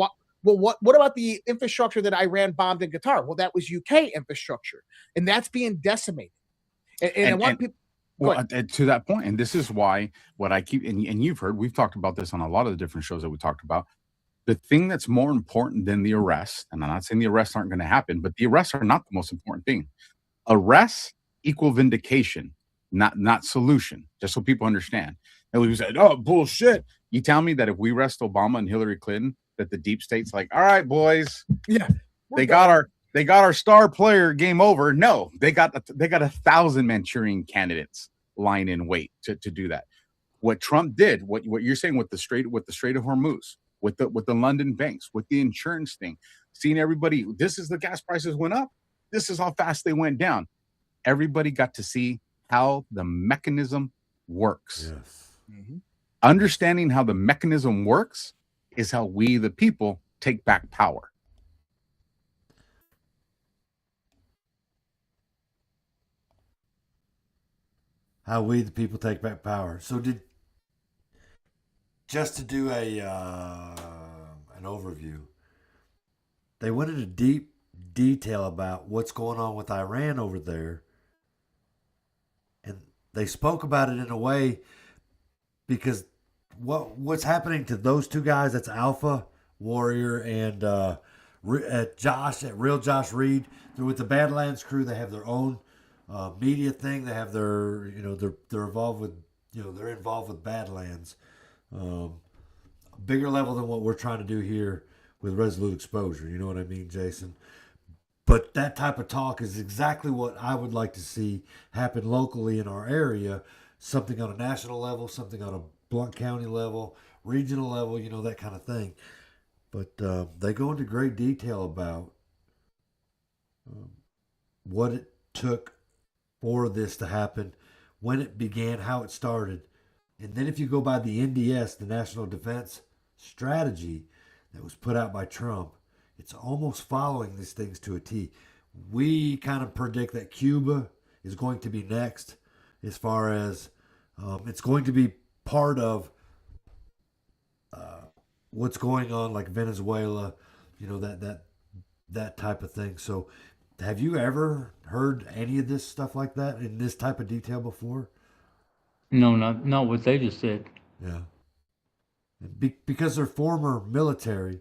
what about the infrastructure that Iran bombed in Qatar? Well, that was UK infrastructure, and that's being decimated. And I want people. Well, to that point, and this is why what I keep, and you've heard, we've talked about this on a lot of the different shows that we talked about. The thing that's more important than the arrests, and I'm not saying the arrests aren't going to happen, but the arrests are not the most important thing. Arrests equal vindication, not solution, just so people understand. And we said, oh, bullshit. You tell me that if we arrest Obama and Hillary Clinton, that the deep state's like, all right, boys, they got our star player, game over. No, they got 1,000 Manchurian candidates lying in wait to do that. What Trump did, what you're saying with the Strait of Hormuz, with the London banks, with the insurance thing, seeing everybody, this is the gas prices went up, this is how fast they went down. Everybody got to see how the mechanism works. Yes. Mm-hmm. Understanding how the mechanism works is how we, the people, take back power. How we, the people, take back power. So just to do an overview, they went into deep detail about what's going on with Iran over there. And they spoke about it in a way because what's happening to those two guys, that's Alpha Warrior and Real Josh Reed. They're with the Badlands crew. They have their own media thing. They have their, they're involved with Badlands. A bigger level than what we're trying to do here with Resolute Exposure. You know what I mean, Jason? But that type of talk is exactly what I would like to see happen locally in our area. Something on a national level, something on a Blount County level, regional level, that kind of thing. But they go into great detail about what it took for this to happen, when it began, how it started. And then if you go by the NDS, the National Defense Strategy that was put out by Trump, it's almost following these things to a T. We kind of predict that Cuba is going to be next as far as It's going to be part of what's going on, like Venezuela, that type of thing. So, have you ever heard any of this stuff like that in this type of detail before? No, not what they just said. Yeah. Because they're former military,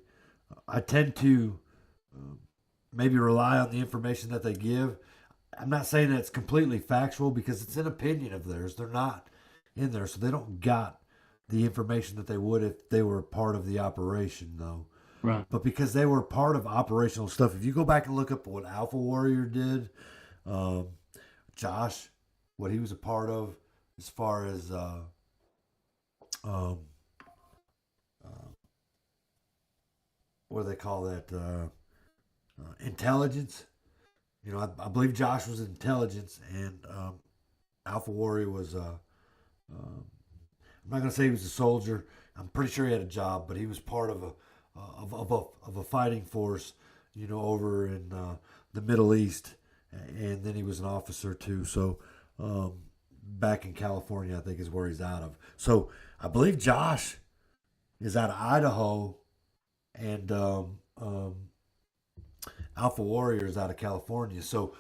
I tend to maybe rely on the information that they give. I'm not saying that it's completely factual because it's an opinion of theirs. They're not in there, so they don't got the information that they would if they were part of the operation, though. Right. But because they were part of operational stuff, if you go back and look up what Alpha Warrior did, Josh, what he was a part of, as far as what do they call that? Intelligence. I believe Josh was intelligence, and Alpha Warrior was. I'm not going to say he was a soldier. I'm pretty sure he had a job, but he was part of a fighting force, over in the Middle East, and then he was an officer too. So back in California, I think is where he's out of. So I believe Josh is out of Idaho, and Alpha Warrior is out of California. So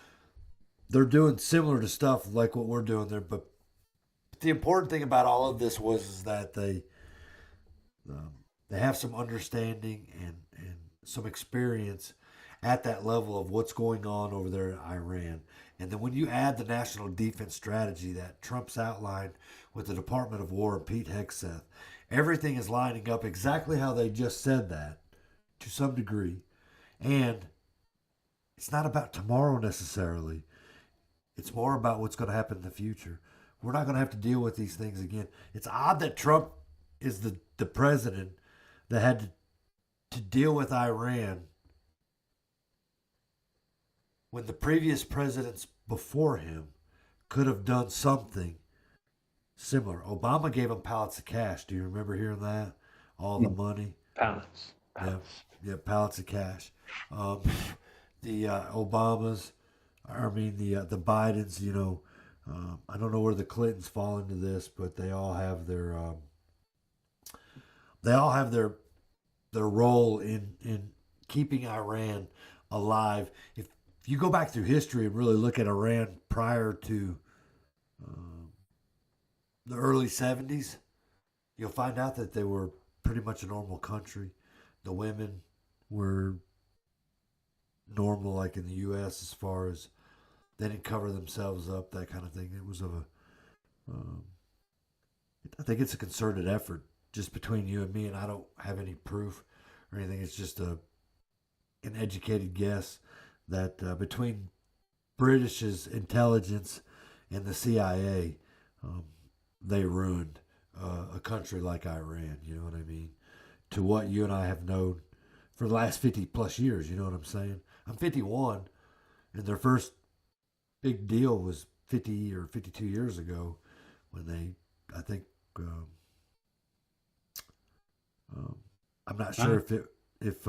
they're doing similar to stuff like what we're doing there. But the important thing about all of this is that they have some understanding and some experience at that level of what's going on over there in Iran. And then when you add the national defense strategy that Trump's outlined with the Department of War and Pete Hegseth, everything is lining up exactly how they just said that to some degree. And it's not about tomorrow necessarily. It's more about what's going to happen in the future. We're not going to have to deal with these things again. It's odd that Trump is the president that had to deal with Iran when the previous presidents before him could have done something similar. Obama gave him pallets of cash. Do you remember hearing that? All the money. Pallets. Yeah, pallets of cash. The Obamas, the Bidens, I don't know where the Clintons fall into this, but they all have their role in keeping Iran alive. If you go back through history and really look at Iran prior to the early 70s, you'll find out that they were pretty much a normal country. The women were normal, like in the U.S., as far as they didn't cover themselves up, that kind of thing. It was I think it's a concerted effort just between you and me, and I don't have any proof or anything. It's just an educated guess that between British's intelligence and the CIA, they ruined a country like Iran, you know what I mean? To what you and I have known for the last 50 plus years, you know what I'm saying? I'm 51, and their first big deal was 50 or 52 years ago when they, I think, I'm not sure if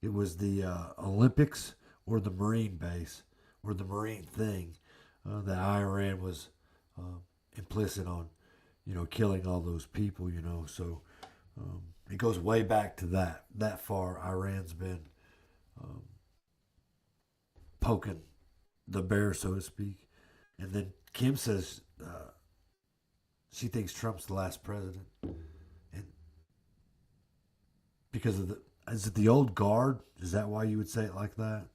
it was the Olympics or the Marine base or the Marine thing that Iran was implicit on, killing all those people, so it goes way back to that far. Iran's been poking the bear, so to speak. And then Kim says she thinks Trump's the last president, and because of is it the old guard? Is that why you would say it like that?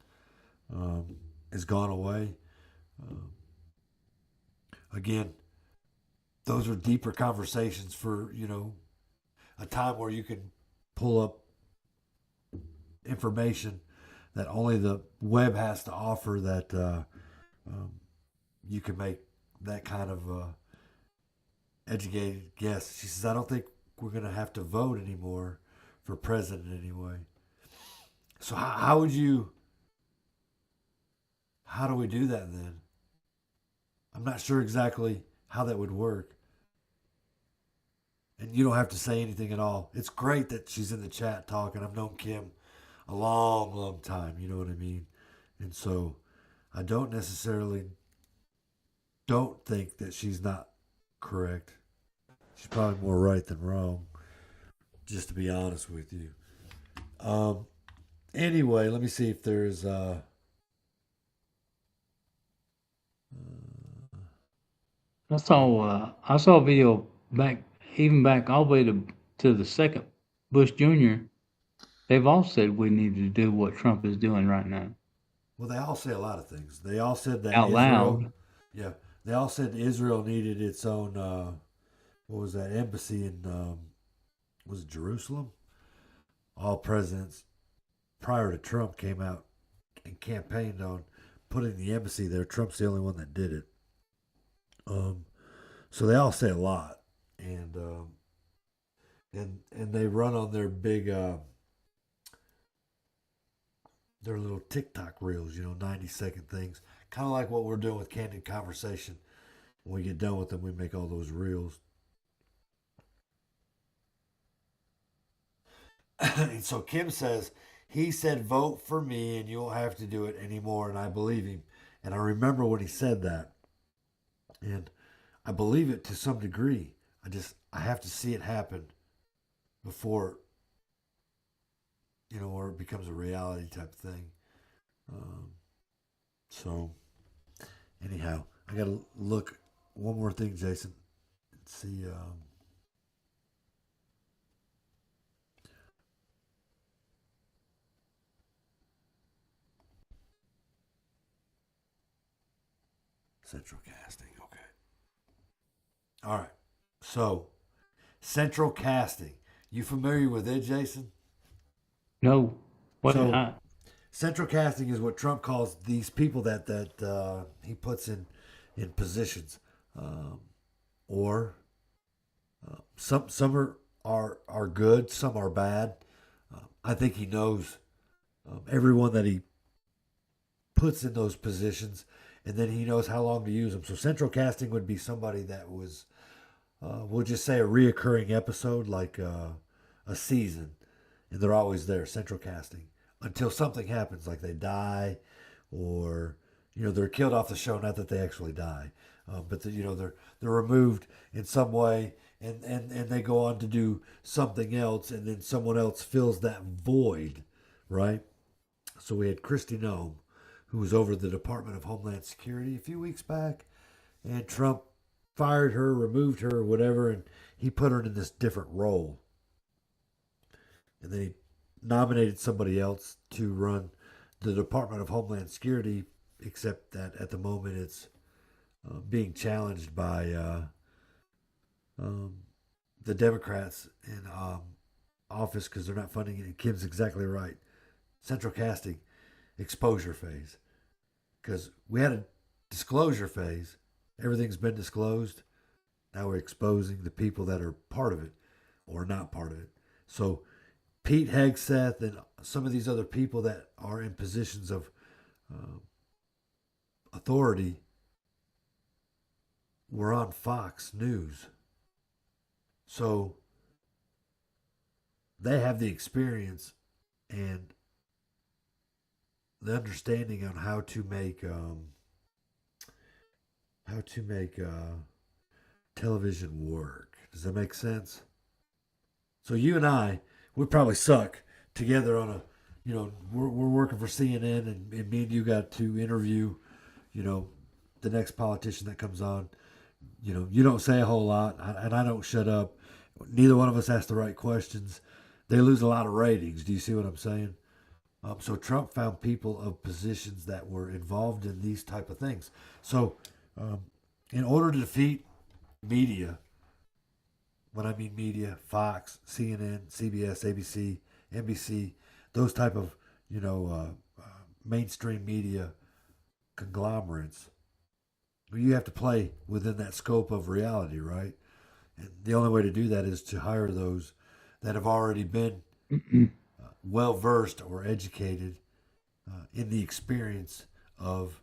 Has gone away. Again, those are deeper conversations for a time where you can pull up information that only the web has to offer, that you can make that kind of educated guess. She says, I don't think we're going to have to vote anymore for president anyway. So how do we do that then? I'm not sure exactly how that would work. And you don't have to say anything at all. It's great that she's in the chat talking. I've known Kim a long, long time. You know what I mean? And so I don't think that she's not correct. She's probably more right than wrong, just to be honest with you. Anyway, let me see if there's I saw a video back all the way to the second Bush Jr. They've all said we need to do what Trump is doing right now. Well, they all say a lot of things. They all said that Out loud. Yeah, they all said Israel needed its own. What was that embassy in? Was it Jerusalem? All presidents prior to Trump came out and campaigned on putting the embassy there. Trump's the only one that did it. So they all say a lot, and they run on their big their little TikTok reels, 90-second things, kind of like what we're doing with Candid Conversation. When we get done with them, we make all those reels. And so Kim says, he said, vote for me and you won't have to do it anymore. And I believe him. And I remember when he said that. And I believe it to some degree. I have to see it happen before, or it becomes a reality type thing. So anyhow, I got to look one more thing, Jason, and see, central casting. Okay. All right. So, central casting. You familiar with it, Jason? No. What? So, central casting is what Trump calls these people that he puts in positions, or some are good, some are bad. I think he knows everyone that he puts in those positions, and then he knows how long to use them. So central casting would be somebody that was, we'll just say, a reoccurring episode, like a season, and they're always there, central casting, until something happens, like they die, or they're killed off the show. Not that they actually die, but they're removed in some way, and they go on to do something else, and then someone else fills that void, right? So we had Kristi Noem, who was over the Department of Homeland Security a few weeks back, and Trump fired her, removed her, whatever, and he put her in this different role. And then he nominated somebody else to run the Department of Homeland Security, except that at the moment it's being challenged by the Democrats in office because they're not funding it. And Kim's exactly right. Central casting, exposure phase. Because we had a disclosure phase. Everything's been disclosed. Now we're exposing the people that are part of it or not part of it. So Pete Hegseth and some of these other people that are in positions of authority were on Fox News. So they have the experience and the understanding on how to make television work. Does that make sense? So you and I, we probably suck together on a, we're working for CNN, and me and you got to interview, the next politician that comes on. You don't say a whole lot, and I don't shut up. Neither one of us ask the right questions. They lose a lot of ratings. Do you see what I'm saying? So Trump found people of positions that were involved in these type of things. So in order to defeat media, when I mean media, Fox, CNN, CBS, ABC, NBC, those type of, mainstream media conglomerates, you have to play within that scope of reality, right? And the only way to do that is to hire those that have already been well-versed or educated in the experience of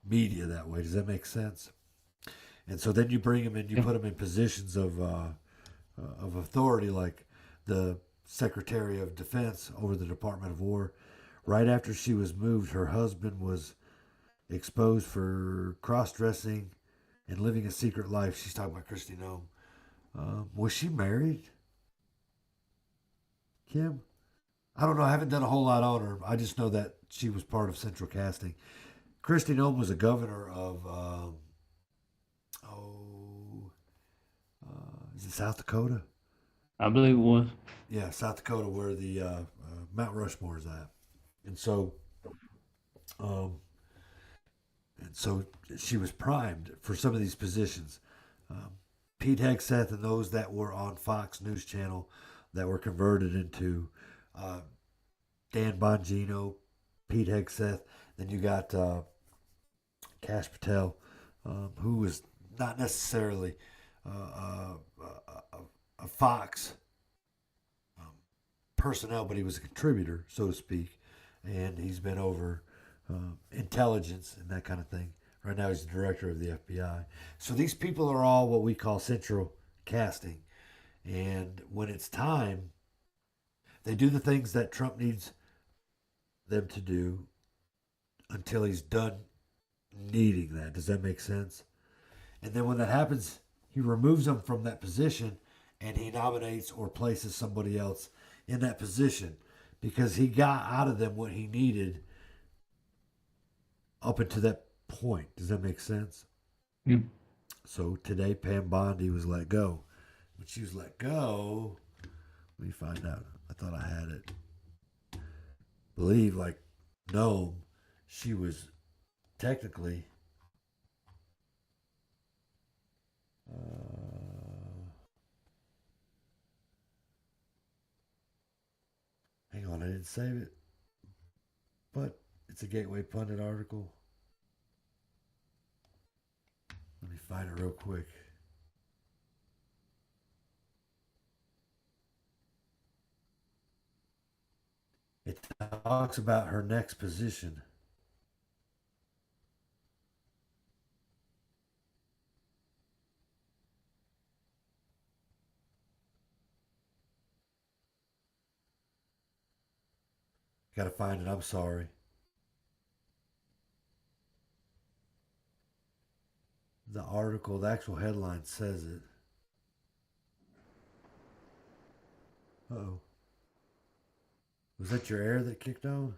media that way. Does that make sense? And so then you bring them in, you put them in positions of authority, like the Secretary of Defense over the Department of War. Right after she was moved, her husband was exposed for cross-dressing and living a secret life. She's talking about Kristi Noem. Was she married? Kim? I don't know. I haven't done a whole lot on her. I just know that she was part of Central Casting. Kristi Noem was a governor of, is it South Dakota? I believe it was. Yeah, South Dakota, where the Mount Rushmore is at. And so she was primed for some of these positions. Pete Hegseth and those that were on Fox News Channel that were converted into Dan Bongino, Pete Hegseth. Then you got Kash Patel, who was not necessarily a Fox personnel, but he was a contributor, so to speak. And he's been over intelligence and that kind of thing. Right now he's the director of the FBI. So these people are all what we call Central Casting. And when it's time, they do the things that Trump needs them to do until he's done needing that. Does that make sense? And then when that happens, he removes them from that position and he nominates or places somebody else in that position because he got out of them what he needed up until that point. Does that make sense? Yeah. So today, Pam Bondi was let go. When she was let go, let me find out. I thought I had it. Believe, like, no, she was technically hang on, I didn't save it. But it's a Gateway Pundit article. Let me find it real quick. It talks about her next position. Gotta find it, I'm sorry. The article, the actual headline says it. Uh-oh. Was that your air that kicked on?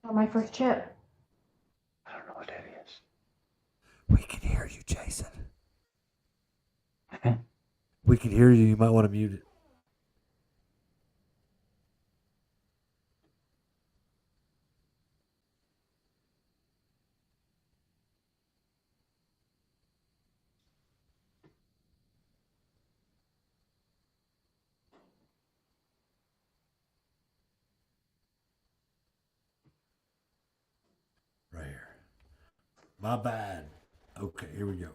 On my first chip. I don't know what that is. We can hear you, Jason. We can hear you. You might want to mute it. Right here. My bad. Okay, here we go.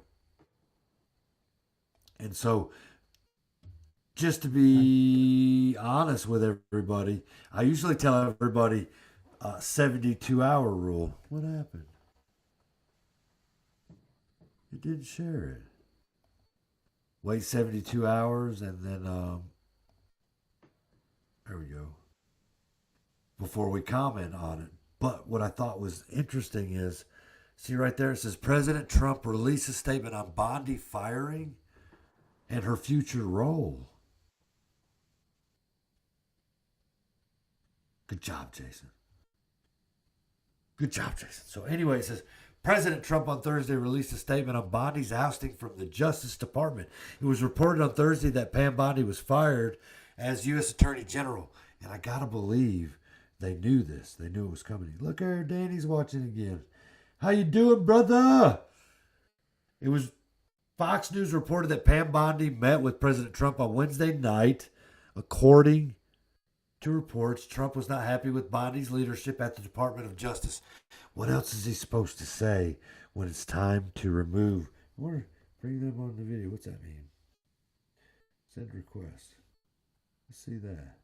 And so, just to be honest with everybody, I usually tell everybody 72-hour rule. What happened? You didn't share it. Wait 72 hours and then, there we go. Before we comment on it. But what I thought was interesting is, see right there, it says President Trump released a statement on Bondi firing and her future role. Good job, Jason. Good job, Jason. So anyway, it says, President Trump on Thursday released a statement on Bondi's ousting from the Justice Department. It was reported on Thursday that Pam Bondi was fired as U.S. Attorney General. And I got to believe they knew this. They knew it was coming. Look here, Danny's watching again. How you doing, brother? It was Fox News reported that Pam Bondi met with President Trump on Wednesday night. According to reports, Trump was not happy with Bondi's leadership at the Department of Justice. What else is he supposed to say when it's time to remove? Or bring them on the video. What's that mean? Send request. Let's see that.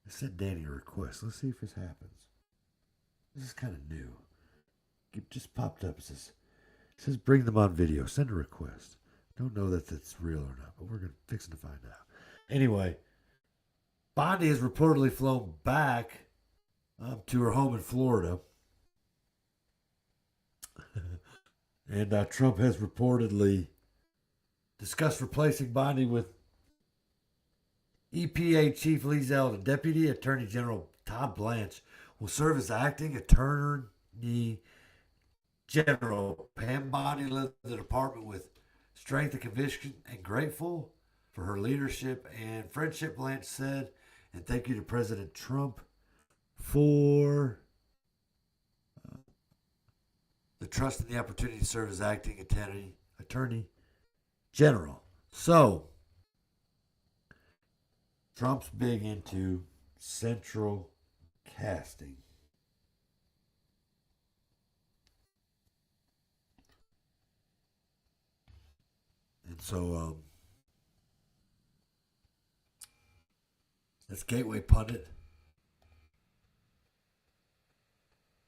I sent Danny a request. Let's see if this happens. This is kind of new. It just popped up. It says bring them on video. Send a request. Don't know that that's real or not, but we're fixing to find out. Anyway, Bondi has reportedly flown back to her home in Florida. And Trump has reportedly discussed replacing Bondi with EPA Chief Lee Zeldin. Deputy Attorney General Todd Blanche will serve as acting Attorney General. Pam Bondi led the department with strength and conviction and grateful for her leadership and friendship, Blanche said. And thank you to President Trump for the trust and the opportunity to serve as acting Attorney General. So, Trump's big into central casting. And so, that's Gateway Pundit.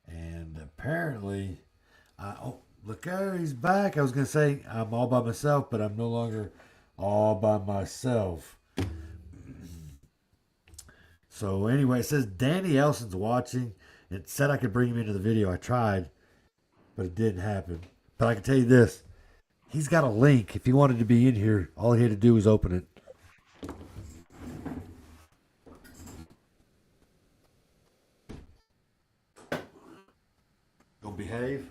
And apparently, look there, he's back. I was going to say I'm all by myself, but I'm no longer all by myself. So anyway, it says Danny Elson's watching. It said I could bring him into the video. I tried, but it didn't happen. But I can tell you this. He's got a link. If he wanted to be in here, all he had to do was open it. Gonna behave?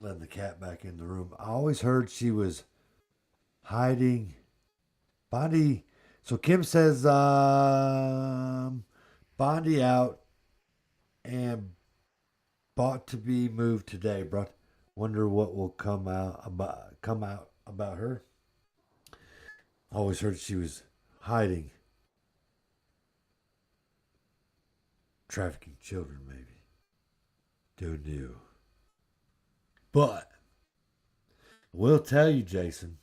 Letting the cat back in the room. I always heard she was hiding. Bondi. So Kim says Bondi out and bought to be moved today. Bro, wonder what will come out about her. I always heard she was hiding. Trafficking children, maybe. Don't know. But I will tell you, Jason,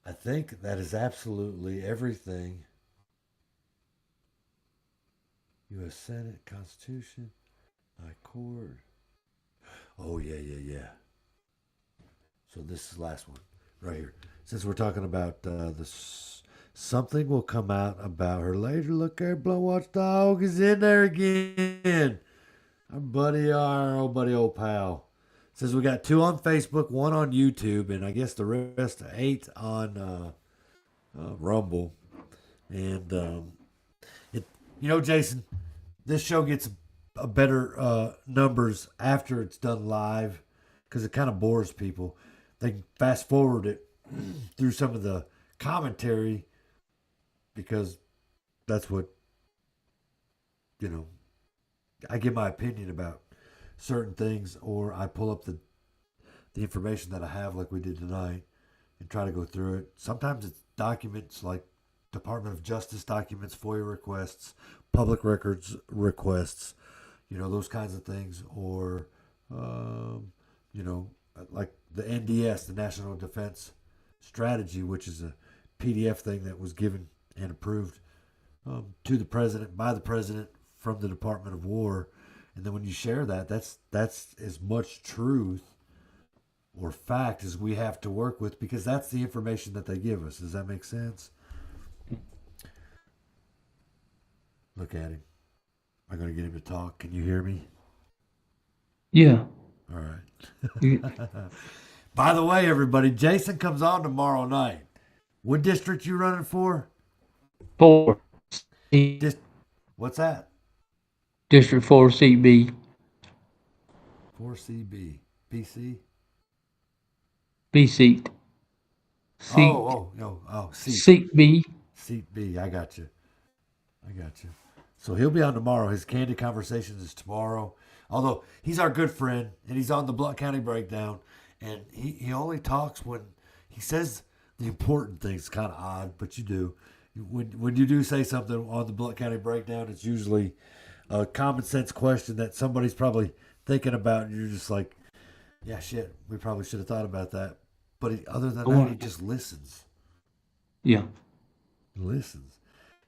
I think that is absolutely everything. U.S. Senate, Constitution, High Court. Oh, yeah. So this is the last one right here. Since we're talking about this, something will come out about her later. Look there, Blood Watchdog is in there again. Our old buddy, old pal. Says we got 2 on Facebook, 1 on YouTube, and I guess the rest 8 on Rumble. And Jason, this show gets a better numbers after it's done live because it kind of bores people. They can fast forward it through some of the commentary because that's what, I give my opinion about certain things, or I pull up the information that I have like we did tonight and try to go through it. Sometimes it's documents like Department of Justice documents, FOIA requests, public records requests, those kinds of things, or, like the NDS, the National Defense Strategy, which is a PDF thing that was given and approved to the president, by the president, from the Department of War. And then when you share that, that's as much truth or fact as we have to work with, because that's the information that they give us. Does that make sense? Look at him. Am I going to get him to talk? Can you hear me? Yeah. All right. By the way, everybody, Jason comes on tomorrow night. What district you running for? 4. What's that? District 4, Seat B. 4CB. BC? B seat. Seat. Seat. Seat B. Seat B. I got you. So he'll be on tomorrow. His Candid Conversations is tomorrow. Although he's our good friend, and he's on the Blount County Breakdown, and he only talks when he says the important things. Kind of odd, but you do. When you do say something on the Blount County Breakdown, it's usually a common sense question that somebody's probably thinking about, and you're just like, yeah, shit, we probably should have thought about that. But other than that, he just listens. Yeah. He listens.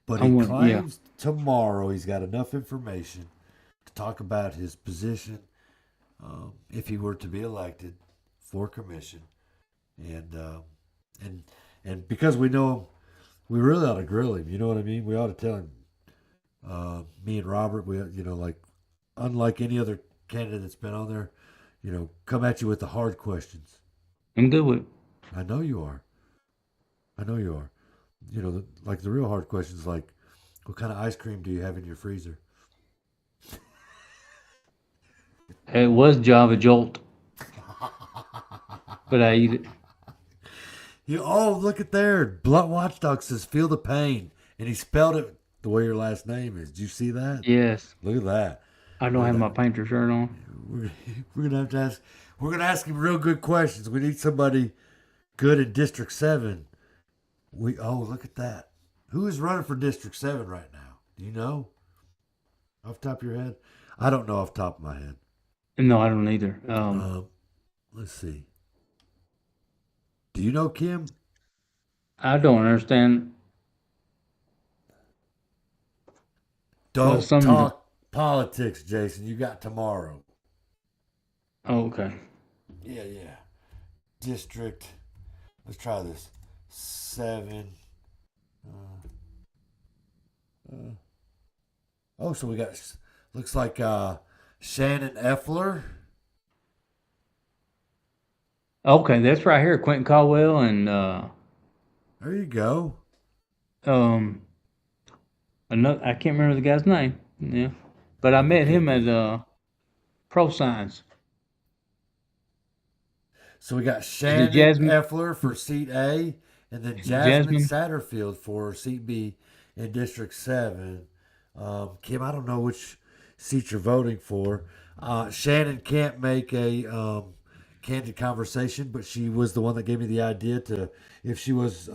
But he claims tomorrow he's got enough information to talk about his position if he were to be elected for commission, and because we know him, we really ought to grill him. You know what I mean? We ought to tell him. Me and Robert, we like unlike any other candidate that's been on there, come at you with the hard questions. I'm good with it. I know you are. Like the real hard questions, like what kind of ice cream do you have in your freezer? It was Java Jolt, but I eat it. Look at there. Blunt Watchdog says, feel the pain. And he spelled it the way your last name is. Did you see that? Yes. Look at that. I don't have my painter shirt on. We're gonna have to ask. We're gonna ask him real good questions. We need somebody good in District 7. Look at that. Who is running for District 7 right now? Do you know? Off the top of your head? I don't know off the top of my head. No, I don't either. Let's see. Do you know Kim? I don't understand. Don't talk politics, Jason. You got tomorrow. Okay. Yeah. District. Let's try this. 7. So we got. Looks like Shannon Effler. Okay, that's right here. Quentin Caldwell and there you go. Another, I can't remember the guy's name. Yeah, but I met him at Pro Science. So we got Shannon Effler for seat A, and then Jasmine Satterfield for seat B in District 7. Kim, I don't know which seat you're voting for. Shannon can't make a candid conversation, but she was the one that gave me the idea to, if she was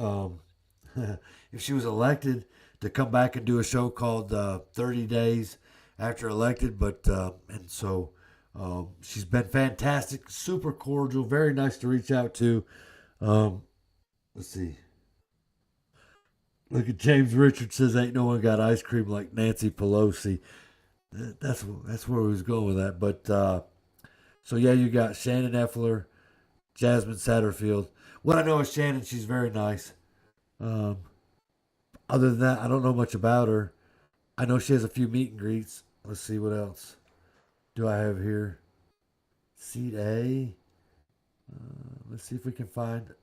elected, to come back and do a show called 30 Days After Elected. And so she's been fantastic, super cordial, very nice to reach out to. Let's see. Look at James Richards says, ain't no one got ice cream like Nancy Pelosi. That's where we was going with that. But so yeah, you got Shannon Effler, Jasmine Satterfield. What I know is Shannon, she's very nice. Other than that, I don't know much about her. I know she has a few meet and greets. Let's see what else do I have here. Seat A. Let's see if we can find.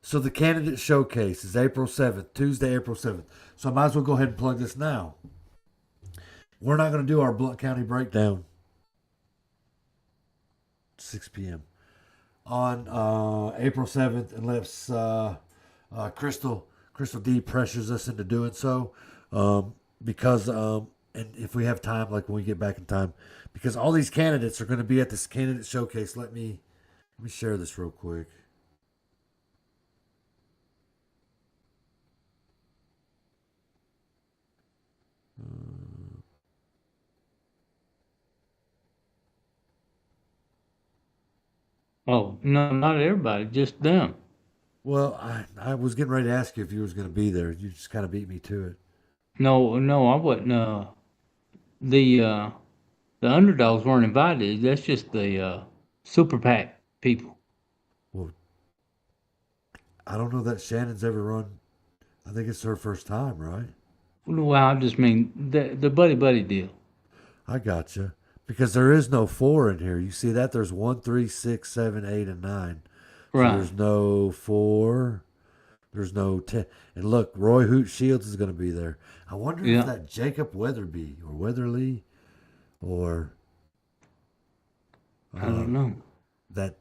So the candidate showcase is April 7th, Tuesday, April 7th. So I might as well go ahead and plug this now. We're not going to do our Blount County breakdown 6 p.m. on April 7th unless Crystal D pressures us into doing so. Because and if we have time, like when we get back in time, because all these candidates are going to be at this candidate showcase. Let me share this real quick. Oh, no, not everybody, just them. Well, I was getting ready to ask you if you was going to be there. You just kind of beat me to it. No, I wasn't. The underdogs weren't invited. That's just the Super PAC people. Well, I don't know that Shannon's ever run. I think it's her first time, right? Well, I just mean the buddy deal. I gotcha. Because there is no 4 in here. You see that? There's 1, 3, 6, 7, 8, and 9. Right. So there's no 4. There's no 10. And look, Roy Hoot Shields is going to be there. I wonder if that Jacob Weatherby or Weatherly or I don't know. That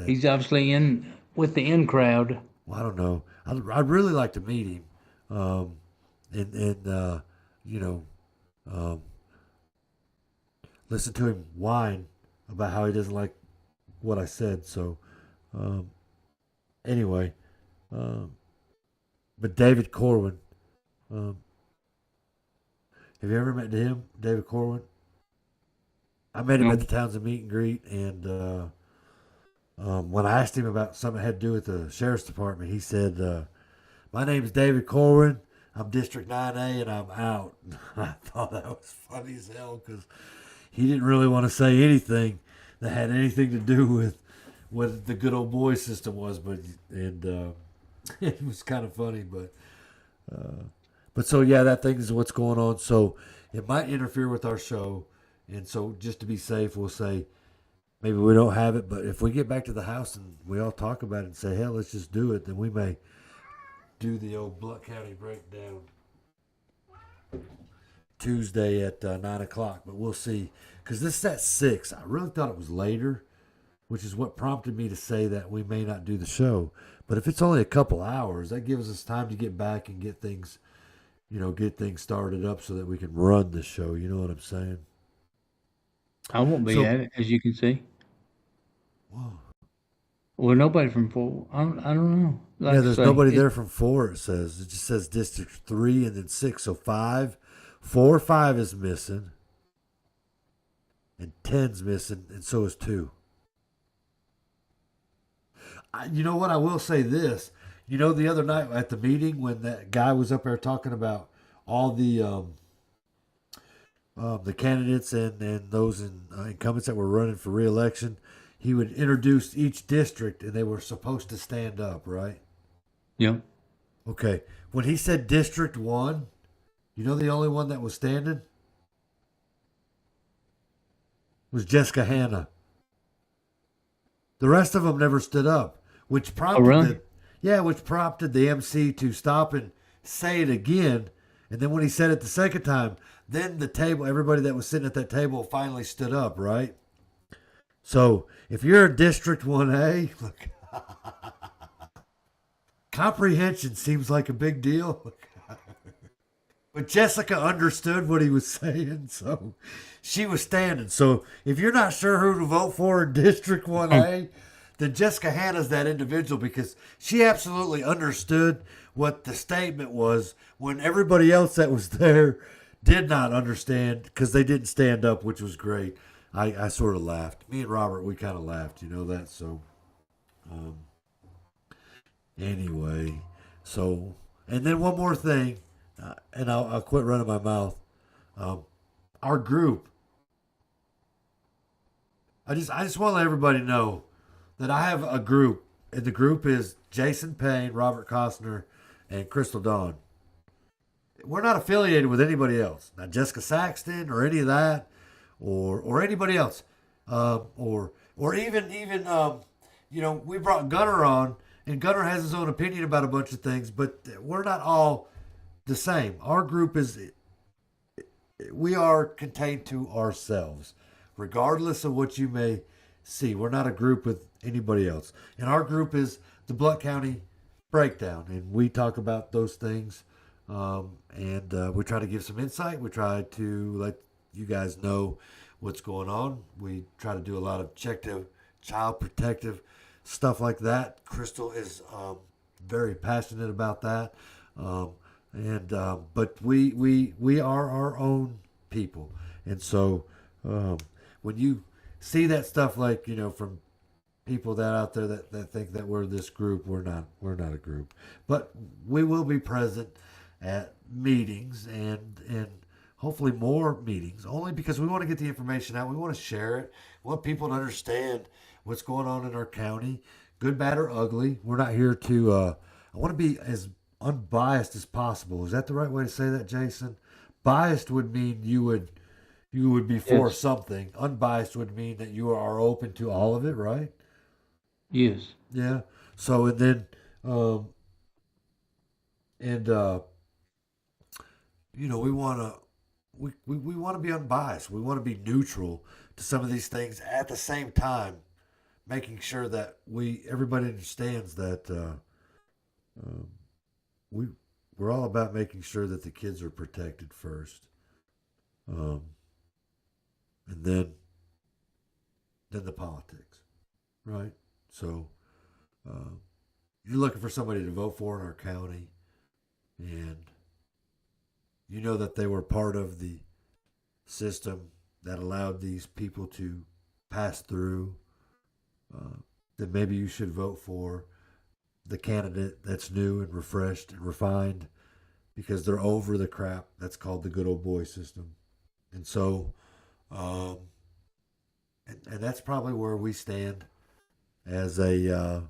he's obviously in with the in crowd. Well, I don't know. I'd really like to meet him. Listen to him whine about how he doesn't like what I said. So, anyway, but David Corwin, have you ever met him, David Corwin? I met him at the Townsend meet and greet, and when I asked him about something that had to do with the sheriff's department, he said, "My name is David Corwin. I'm District 9A and I'm out. I thought that was funny as hell because he didn't really want to say anything that had anything to do with what the good old boy system was, it was kind of funny, but so yeah, that thing is what's going on. So it might interfere with our show, and so just to be safe, we'll say maybe we don't have it. But if we get back to the house and we all talk about it and say, hell, let's just do it, then we may do the old Blount County breakdown Tuesday at 9 o'clock. But we'll see, because this is at 6. I really thought it was later, which is what prompted me to say that we may not do the show. But if it's only a couple hours, that gives us time to get back and get things started up so that we can run the show. You know what I'm saying? I won't be at it, as you can see. Whoa. Well, nobody from 4. I don't know. Like Yeah, there's nobody there from 4, it says. It just says District 3 and then 6. So 5, 4, 5 is missing. And 10's missing, and so is 2. You know what? I will say this. You know, the other night at the meeting when that guy was up there talking about all the candidates and those incumbents that were running for re-election, he would introduce each district and they were supposed to stand up, right? Yeah. Okay. When he said District 1, you know the only one that was standing? Was Jessica Hanna. The rest of them never stood up, which prompted which prompted the MC to stop and say it again. And then when he said it the second time, then the table, everybody that was sitting at that table finally stood up, right? So if you're in District 1A, look, comprehension seems like a big deal. But Jessica understood what he was saying, so she was standing. So if you're not sure who to vote for in District 1A, then Jessica Hanna's that individual, because she absolutely understood what the statement was when everybody else that was there did not understand because they didn't stand up, which was great. I sort of laughed. Me and Robert, we kind of laughed, you know that. So anyway, so, and then one more thing, and I'll quit running my mouth. Our group, I just want to let everybody know that I have a group, and the group is Jason Payne, Robert Costner, and Crystal Dawn. We're not affiliated with anybody else, not Jessica Saxton or any of that, or anybody else, or even you know, we brought Gunner on, and Gunner has his own opinion about a bunch of things, but we're not all the same. Our group we are contained to ourselves, regardless of what you may see. We're not a group with anybody else. And our group is the Blount County Breakdown. And we talk about those things. And we try to give some insight. We try to let you guys know what's going on. We try to do a lot of child protective stuff like that. Crystal is very passionate about that. But we are our own people. And so when you see that stuff, like, you know, from people that out there that think that we're this group, we're not a group. But we will be present at meetings and hopefully more meetings, only because we want to get the information out. We want to share it. We want people to understand what's going on in our county, good, bad, or ugly. We're not here to I want to be as unbiased as possible. Is that the right way to say that, Jason? Biased would mean you would be for something. Unbiased would mean that you are open to all of it, right? Yes. Yeah. So, and then, you know, we want to be unbiased. We want to be neutral to some of these things at the same time, making sure that everybody understands that we're all about making sure that the kids are protected first, and then the politics, right? So you're looking for somebody to vote for in our county, and you know that they were part of the system that allowed these people to pass through, then maybe you should vote for the candidate that's new and refreshed and refined because they're over the crap that's called the good old boy system. And so, and that's probably where we stand as a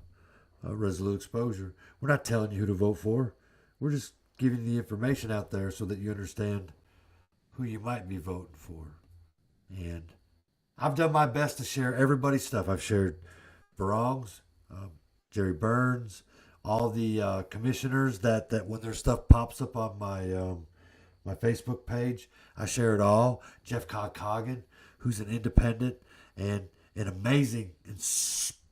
Resolute Exposure. We're not telling you who to vote for. We're just giving the information out there so that you understand who you might be voting for. And I've done my best to share everybody's stuff. I've shared Barong's, Jerry Burns, all the commissioners that when their stuff pops up on my Facebook page, I share it all. Jeff Coggin, who's an independent and an amazing and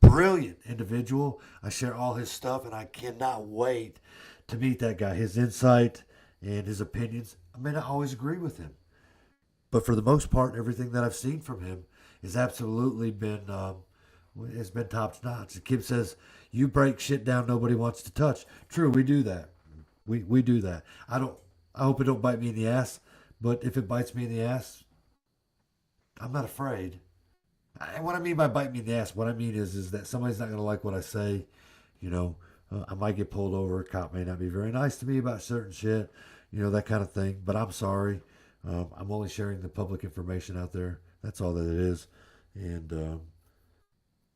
brilliant individual. I share all his stuff, and I cannot wait to meet that guy. His insight and his opinions, I may not always agree with him, but for the most part, everything that I've seen from him has absolutely been has been top notch. Kim says, "You break shit down nobody wants to touch." True, we do that. We do that. I hope it don't bite me in the ass, but if it bites me in the ass, I'm not afraid. What I mean by bite me in the ass, what I mean is that somebody's not going to like what I say. You know, I might get pulled over. A cop may not be very nice to me about certain shit, you know, that kind of thing. But I'm sorry. I'm only sharing the public information out there. That's all that it is. And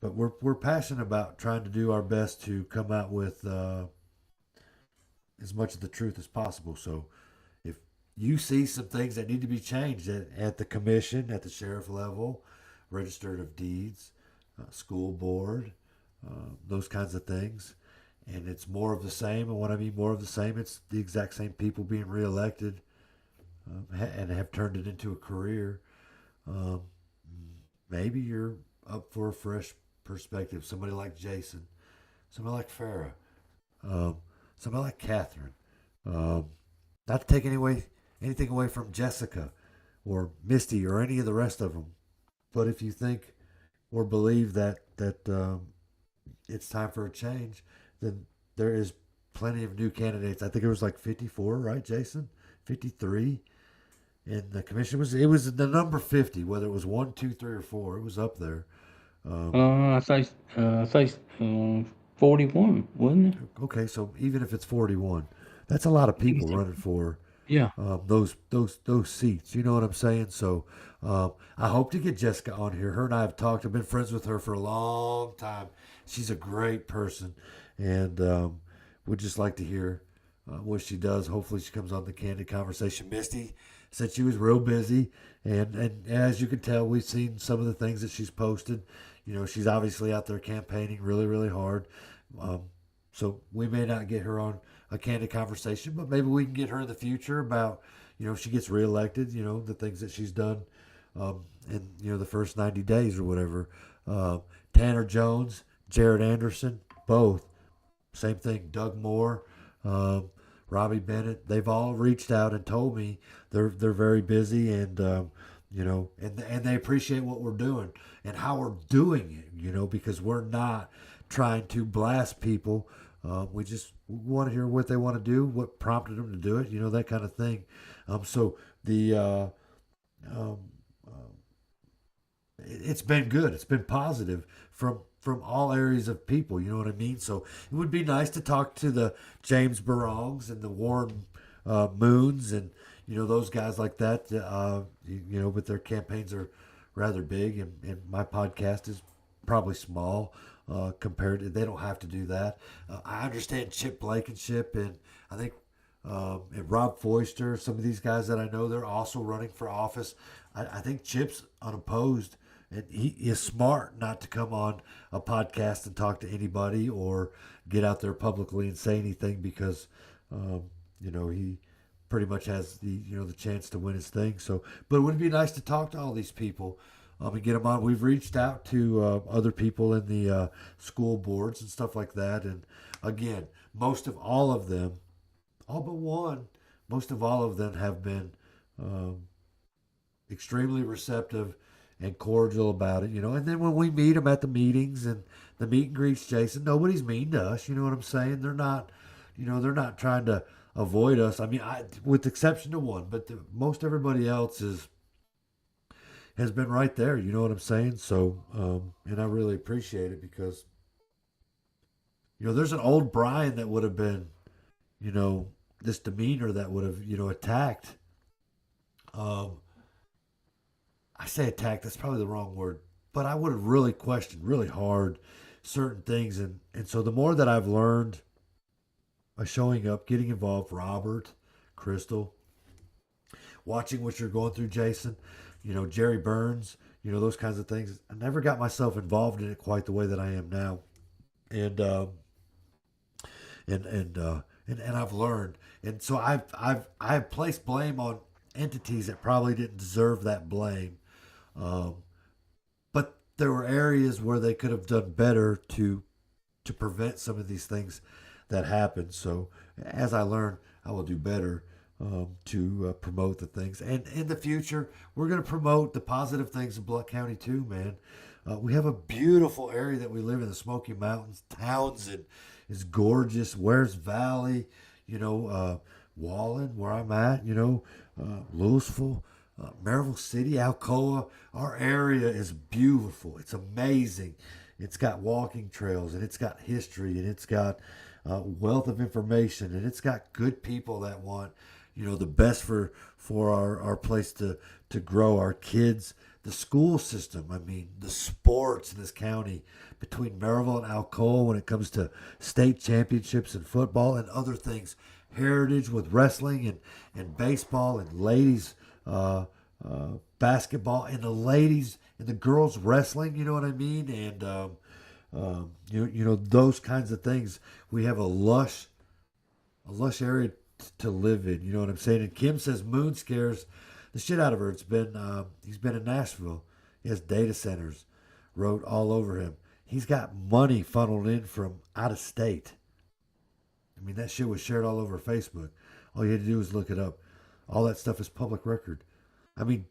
but we're passionate about trying to do our best to come out with as much of the truth as possible. So if you see some things that need to be changed at the commission, at the sheriff level, registered of deeds, school board, those kinds of things, and it's more of the same. And when I mean more of the same, it's the exact same people being reelected and have turned it into a career. Maybe you're up for a fresh perspective. Somebody like Jason, somebody like Farrah, somebody like Catherine. Not to take anything away from Jessica or Misty or any of the rest of them. But if you think or believe that it's time for a change, then there is plenty of new candidates. I think it was like 54, right, Jason? 53. And the commission was the number 50, whether it was 1, 2, 3, or 4. It was up there. I say 41, wasn't it? Okay, so even if it's 41, that's a lot of people running for those seats. You know what I'm saying? So I hope to get Jessica on here. Her and I have talked. I've been friends with her for a long time. She's a great person, and would just like to hear what she does. Hopefully she comes on the Candid Conversation. Misty said she was real busy, and as you can tell, we've seen some of the things that she's posted. You know, she's obviously out there campaigning really, really hard. So we may not get her on a Candid Conversation, but maybe we can get her in the future about, you know, if she gets reelected, you know, the things that she's done in, you know, the first 90 days or whatever. Tanner Jones, Jared Anderson, both, same thing. Doug Moore, Robbie Bennett, they've all reached out and told me they're very busy and, you know, and they appreciate what we're doing and how we're doing it, you know, because we're not trying to blast people. We just want to hear what they want to do, what prompted them to do it, you know, that kind of thing. So it's been good. It's been positive from all areas of people, you know what I mean? So it would be nice to talk to the James Barongs and the Warren Moons and, you know, those guys like that, you know, but their campaigns are rather big, and my podcast is probably small compared to, they don't have to do that. I understand Chip Blankenship, and I think and Rob Foister, some of these guys that I know, they're also running for office. I think Chip's unopposed, and he is smart not to come on a podcast and talk to anybody or get out there publicly and say anything because, you know, he pretty much has the chance to win his thing. So, but it would be nice to talk to all these people and get them on. We've reached out to other people in the school boards and stuff like that. And again, most of all of them, all but one, most of all of them have been extremely receptive and cordial about it, you know. And then when we meet them at the meetings and the meet and greets, Jason, nobody's mean to us. You know what I'm saying? They're not, you know, they're not trying to avoid us. I mean, with the exception of one, but most everybody else has been right there. You know what I'm saying? So, and I really appreciate it because, you know, there's an old Brian that would have been, you know, this demeanor that would have, attacked. I say attacked, that's probably the wrong word, but I would have really questioned really hard certain things. And so the more that I've learned by showing up, getting involved, Robert, Crystal, watching what you're going through, Jason, Jerry Burns, those kinds of things. I never got myself involved in it quite the way that I am now. And I've learned. And so I've placed blame on entities that probably didn't deserve that blame. But there were areas where they could have done better to prevent some of these things that happened. So as I learn, I will do better to promote the things. And in the future, we're going to promote the positive things in Blount County too, man. We have a beautiful area that we live in, the Smoky Mountains. Townsend is gorgeous. Wares Valley, Wallen, where I'm at, Louisville, Maryville City, Alcoa. Our area is beautiful. It's amazing. It's got walking trails, and it's got history, and it's got wealth of information, and it's got good people that want, the best for our place to grow, our kids, the school system. I mean, the sports in this county between Maryville and Alcoa when it comes to state championships in football and other things, heritage with wrestling and baseball and ladies basketball and the ladies and the girls wrestling, you know what I mean? And those kinds of things. We have a lush area to live in, you know what I'm saying? And Kim says Moon scares the shit out of her. He's been in Nashville. He has data centers wrote all over him. He's got money funneled in from out of state. I mean, that shit was shared all over Facebook. All you had to do was look it up. All that stuff is public record. I mean,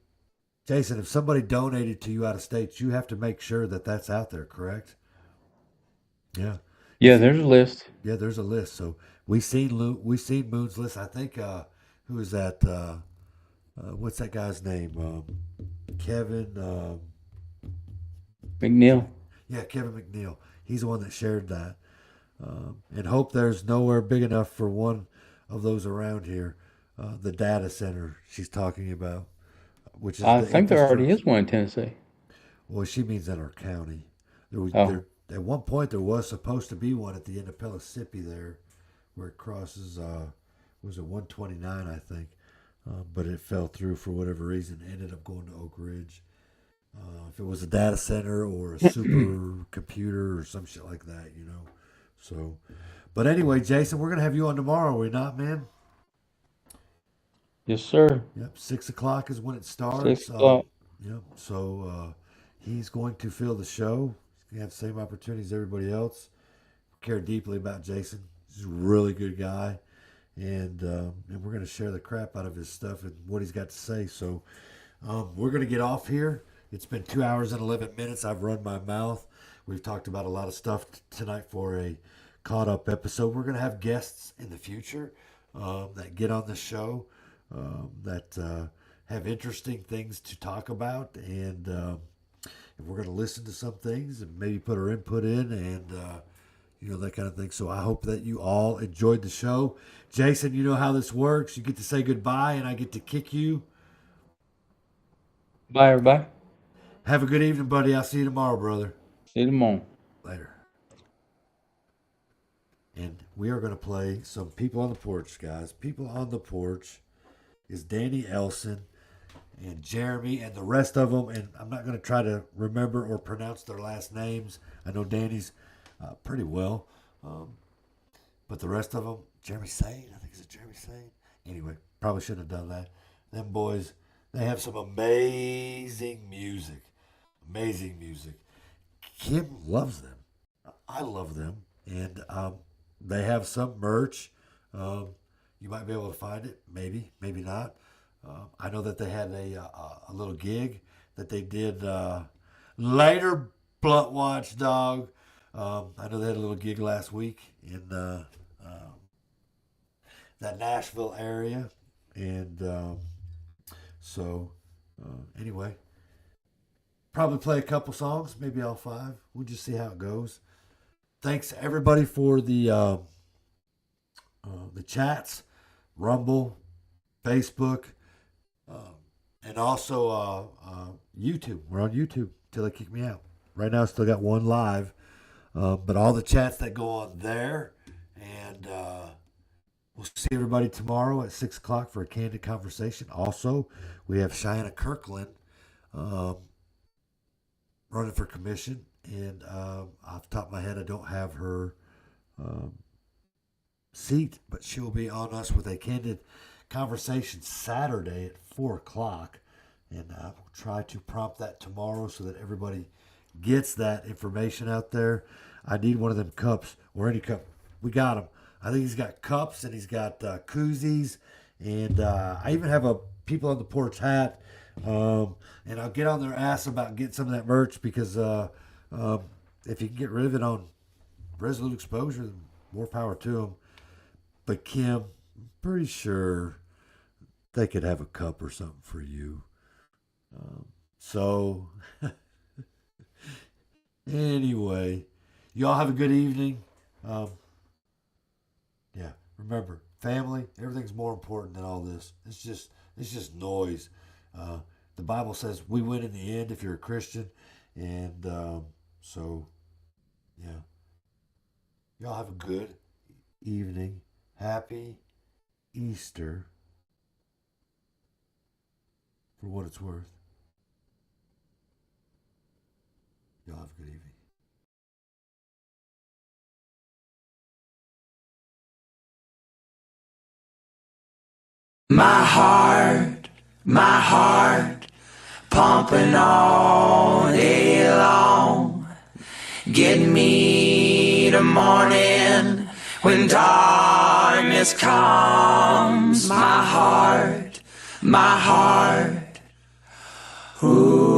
Jason, if somebody donated to you out of state, you have to make sure that that's out there, correct? Yeah. Yeah, there's a list. Yeah, there's a list. So we seen Moon's list. I think who is that? What's that guy's name? Kevin McNeil. Yeah, Kevin McNeil. He's the one that shared that. And hope there's nowhere big enough for one of those around here. The data center she's talking about, which is I think there already is one in Tennessee. Well, she means in our county. At one point, there was supposed to be one at the end of Pellissippi there, where it crosses, was it 129, I think. But it fell through for whatever reason. It ended up going to Oak Ridge. If it was a data center or a super computer or some shit like that, So, but anyway, Jason, we're going to have you on tomorrow, are we not, man? Yes, sir. Yep, 6 o'clock is when it starts. 6 o'clock. Yep, so he's going to fill the show. He's going to have the same opportunities as everybody else. Care deeply about Jason. He's a really good guy. And we're going to share the crap out of his stuff and what he's got to say. So we're going to get off here. It's been 2 hours and 11 minutes. I've run my mouth. We've talked about a lot of stuff tonight for a caught up episode. We're going to have guests in the future that get on the show that have interesting things to talk about. And we're going to listen to some things and maybe put our input in and that kind of thing. So I hope that you all enjoyed the show. Jason, you know how this works. You get to say goodbye, and I get to kick you. Bye, everybody. Have a good evening, buddy. I'll see you tomorrow, brother. See you tomorrow. Later. And we are going to play some People on the Porch, guys. People on the Porch is Danny Elson and Jeremy and the rest of them. And I'm not going to try to remember or pronounce their last names. I know Danny's pretty well. But the rest of them, Jeremy Sane, I think it's Jeremy Sane. Anyway, probably shouldn't have done that. Them boys, they have some amazing music. Amazing music. Kim loves them. I love them. And they have some merch. You might be able to find it. Maybe, maybe not. I know that they had a little gig that they did later, Blunt Watchdog. I know they had a little gig last week in that Nashville area. And anyway, probably play a couple songs, maybe all 5. We'll just see how it goes. Thanks everybody for the chats. Rumble, Facebook, and also YouTube. We're on YouTube till they kick me out. Right now, I still got one live, but all the chats that go on there, and we'll see everybody tomorrow at 6 o'clock for a candid conversation. Also, we have Cheyenne Kirkland running for commission, and off the top of my head, I don't have her seat, but she'll be on us with a candid conversation Saturday at 4 o'clock, and I will try to prompt that tomorrow so that everybody gets that information out there. I need one of them cups, or any cup. We got them. I think he's got cups, and he's got koozies, and I even have a People on the Porch hat, and I'll get on their ass about getting some of that merch, because if you can get rid of it on Resolute Exposure, more power to them. But Kim, I'm pretty sure they could have a cup or something for you. So, anyway, y'all have a good evening. Yeah, remember, family, everything's more important than all this. It's just noise. The Bible says we win in the end if you're a Christian. And so, yeah. Y'all have a good evening. Happy Easter, for what it's worth. Y'all have a good evening. My heart, pumping all day long. Get me to morning when darkness comes. My heart, ooh.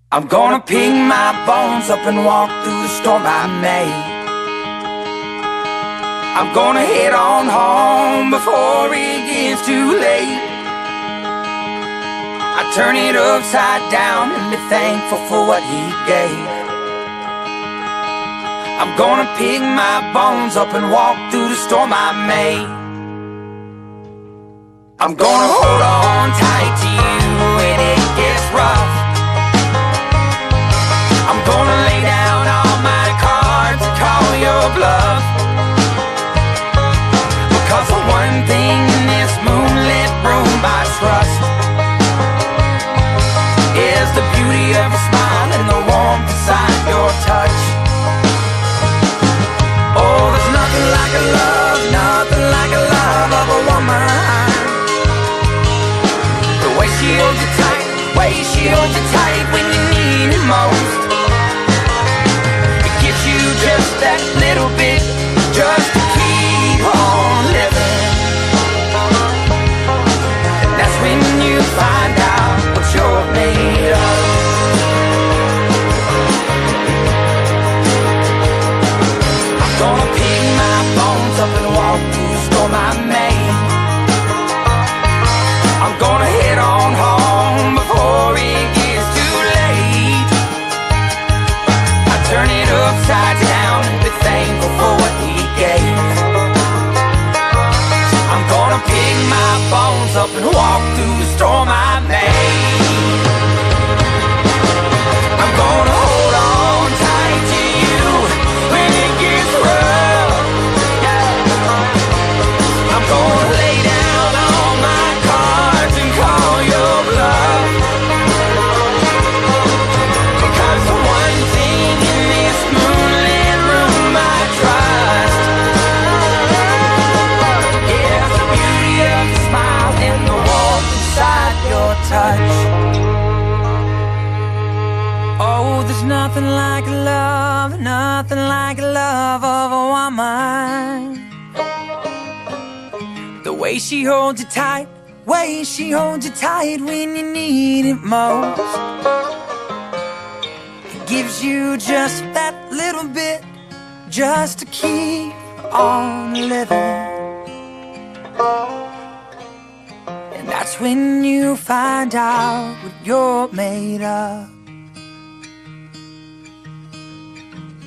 I'm gonna pick my bones up and walk through the storm I made. I'm gonna head on home before it gets too late. I turn it upside down and be thankful for what he gave. I'm gonna pick my bones up and walk through the storm I made. I'm gonna hold on tight to you when it gets rough. I'm gonna lay down all my cards and call your bluff. Because the one thing in this moonlit room I trust is the beauty of a smile and the warmth inside your touch. Oh, there's nothing like a love, nothing like a love of a woman. The way she holds you tight, way she holds you tight when you need it most. It gives you just that little bit, just to keep on living. And that's when you find out what you're made of. I'm gonna pick my bones up and walk through the storm I made. I'm gonna head on home before it gets too late. I turn it upside down and be thankful for what he gave. I'm gonna pick my bones up and walk through the storm I made. I'm gonna hold on tight to you when it gets rough. I'm gonna lay down all my cards and call your bluff. Because the one thing in this moonlit room I trust is the beauty of your smile and the warmth inside your touch. Oh, there's nothing like a love, nothing like a love of a woman. The way she holds you tight, way she holds you tight when you need it most. It gives you just that little bit, just to keep on living. And that's when you find out what you're made of.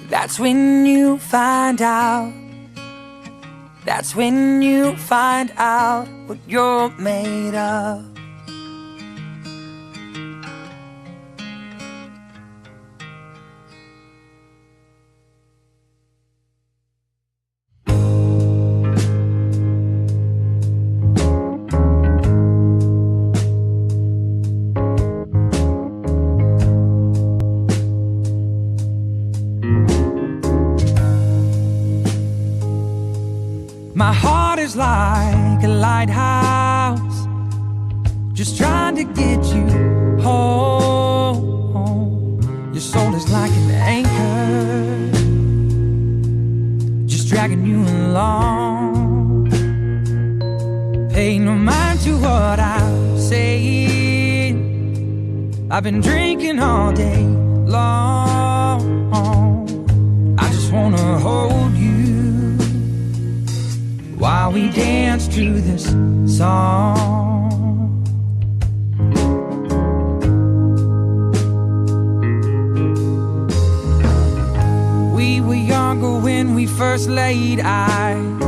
That's when you find out. That's when you find out what you're made of. My heart is like a lighthouse, just trying to get you home. Your soul is like an anchor, just dragging you along. Pay no mind to what I'm saying. I've been drinking all day long. I just wanna hold you while we dance to this song. We were younger when we first laid eyes.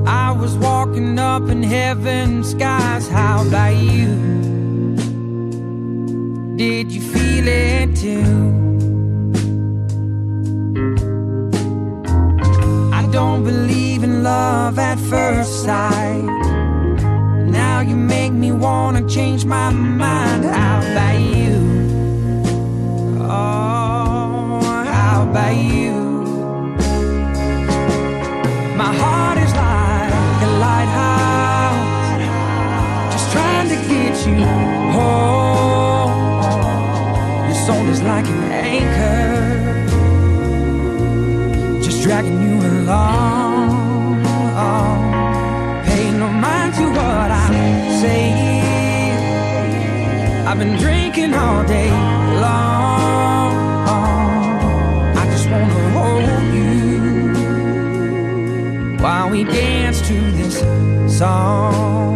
I was walking up in heaven's skies. How about you? Did you feel it too? Don't believe in love at first sight. Now you make me wanna change my mind. How about you? Oh, how about you? My heart is like a lighthouse, just trying to get you home. Your soul is like an anchor, just dragging you along. Pay no mind to what I say. I've been drinking all day long. I just wanna hold you while we dance to this song.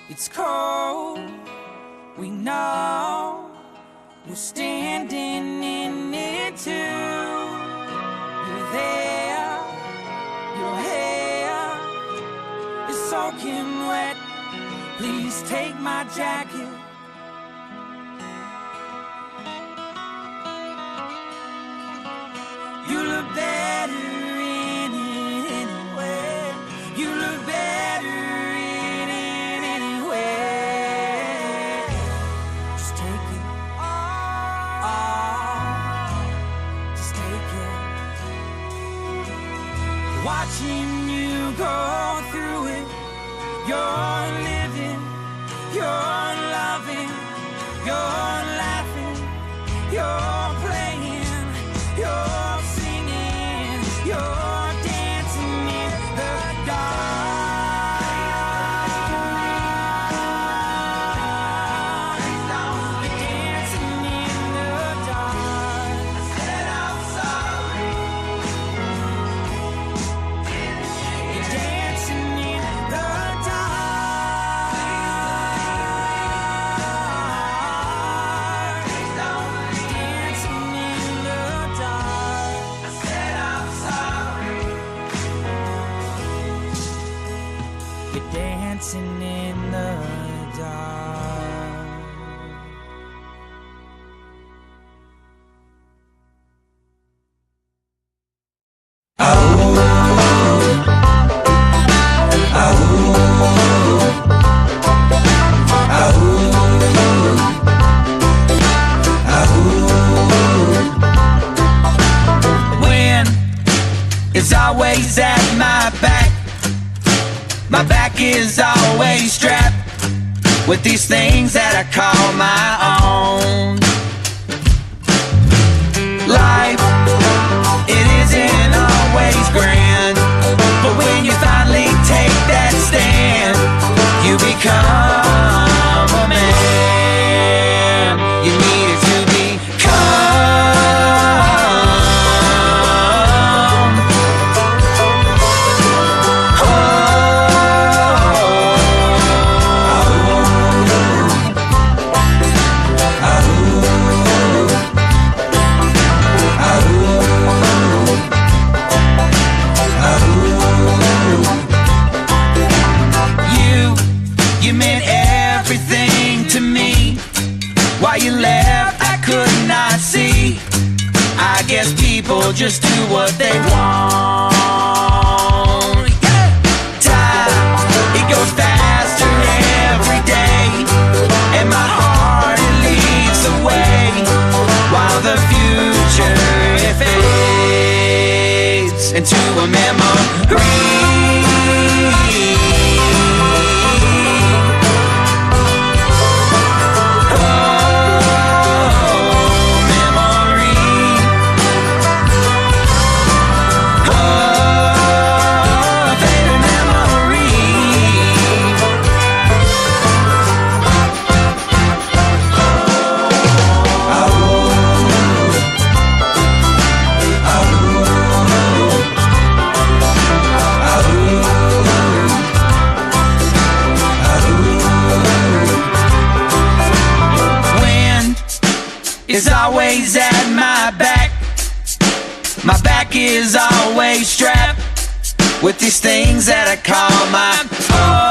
It's cold, we know, we're standing in it too. You're there, your hair is soaking wet. Please take my jacket. You look better in it anyway. You look better in it anyway. Just take it. Oh, just take it. watching you go through it. You're living, you're loving, you're laughing, you're playing, you're singing, you're dancing in the dark. You're dancing in the dark. I said I'm sorry. You're dancing in the dancing in the dark. When it's always at my back. My back is always strapped with these things that I call my own. Life, it isn't always grand, but when you finally take that stand, you become a man. You needed to You meant everything to me. Why you left, I could not see. I guess people just do what they want. Time, it goes faster every day, and my heart, it leads the way, while the future, it fades into a memory. Is always at my back. My back is always strapped with these things that I call my own.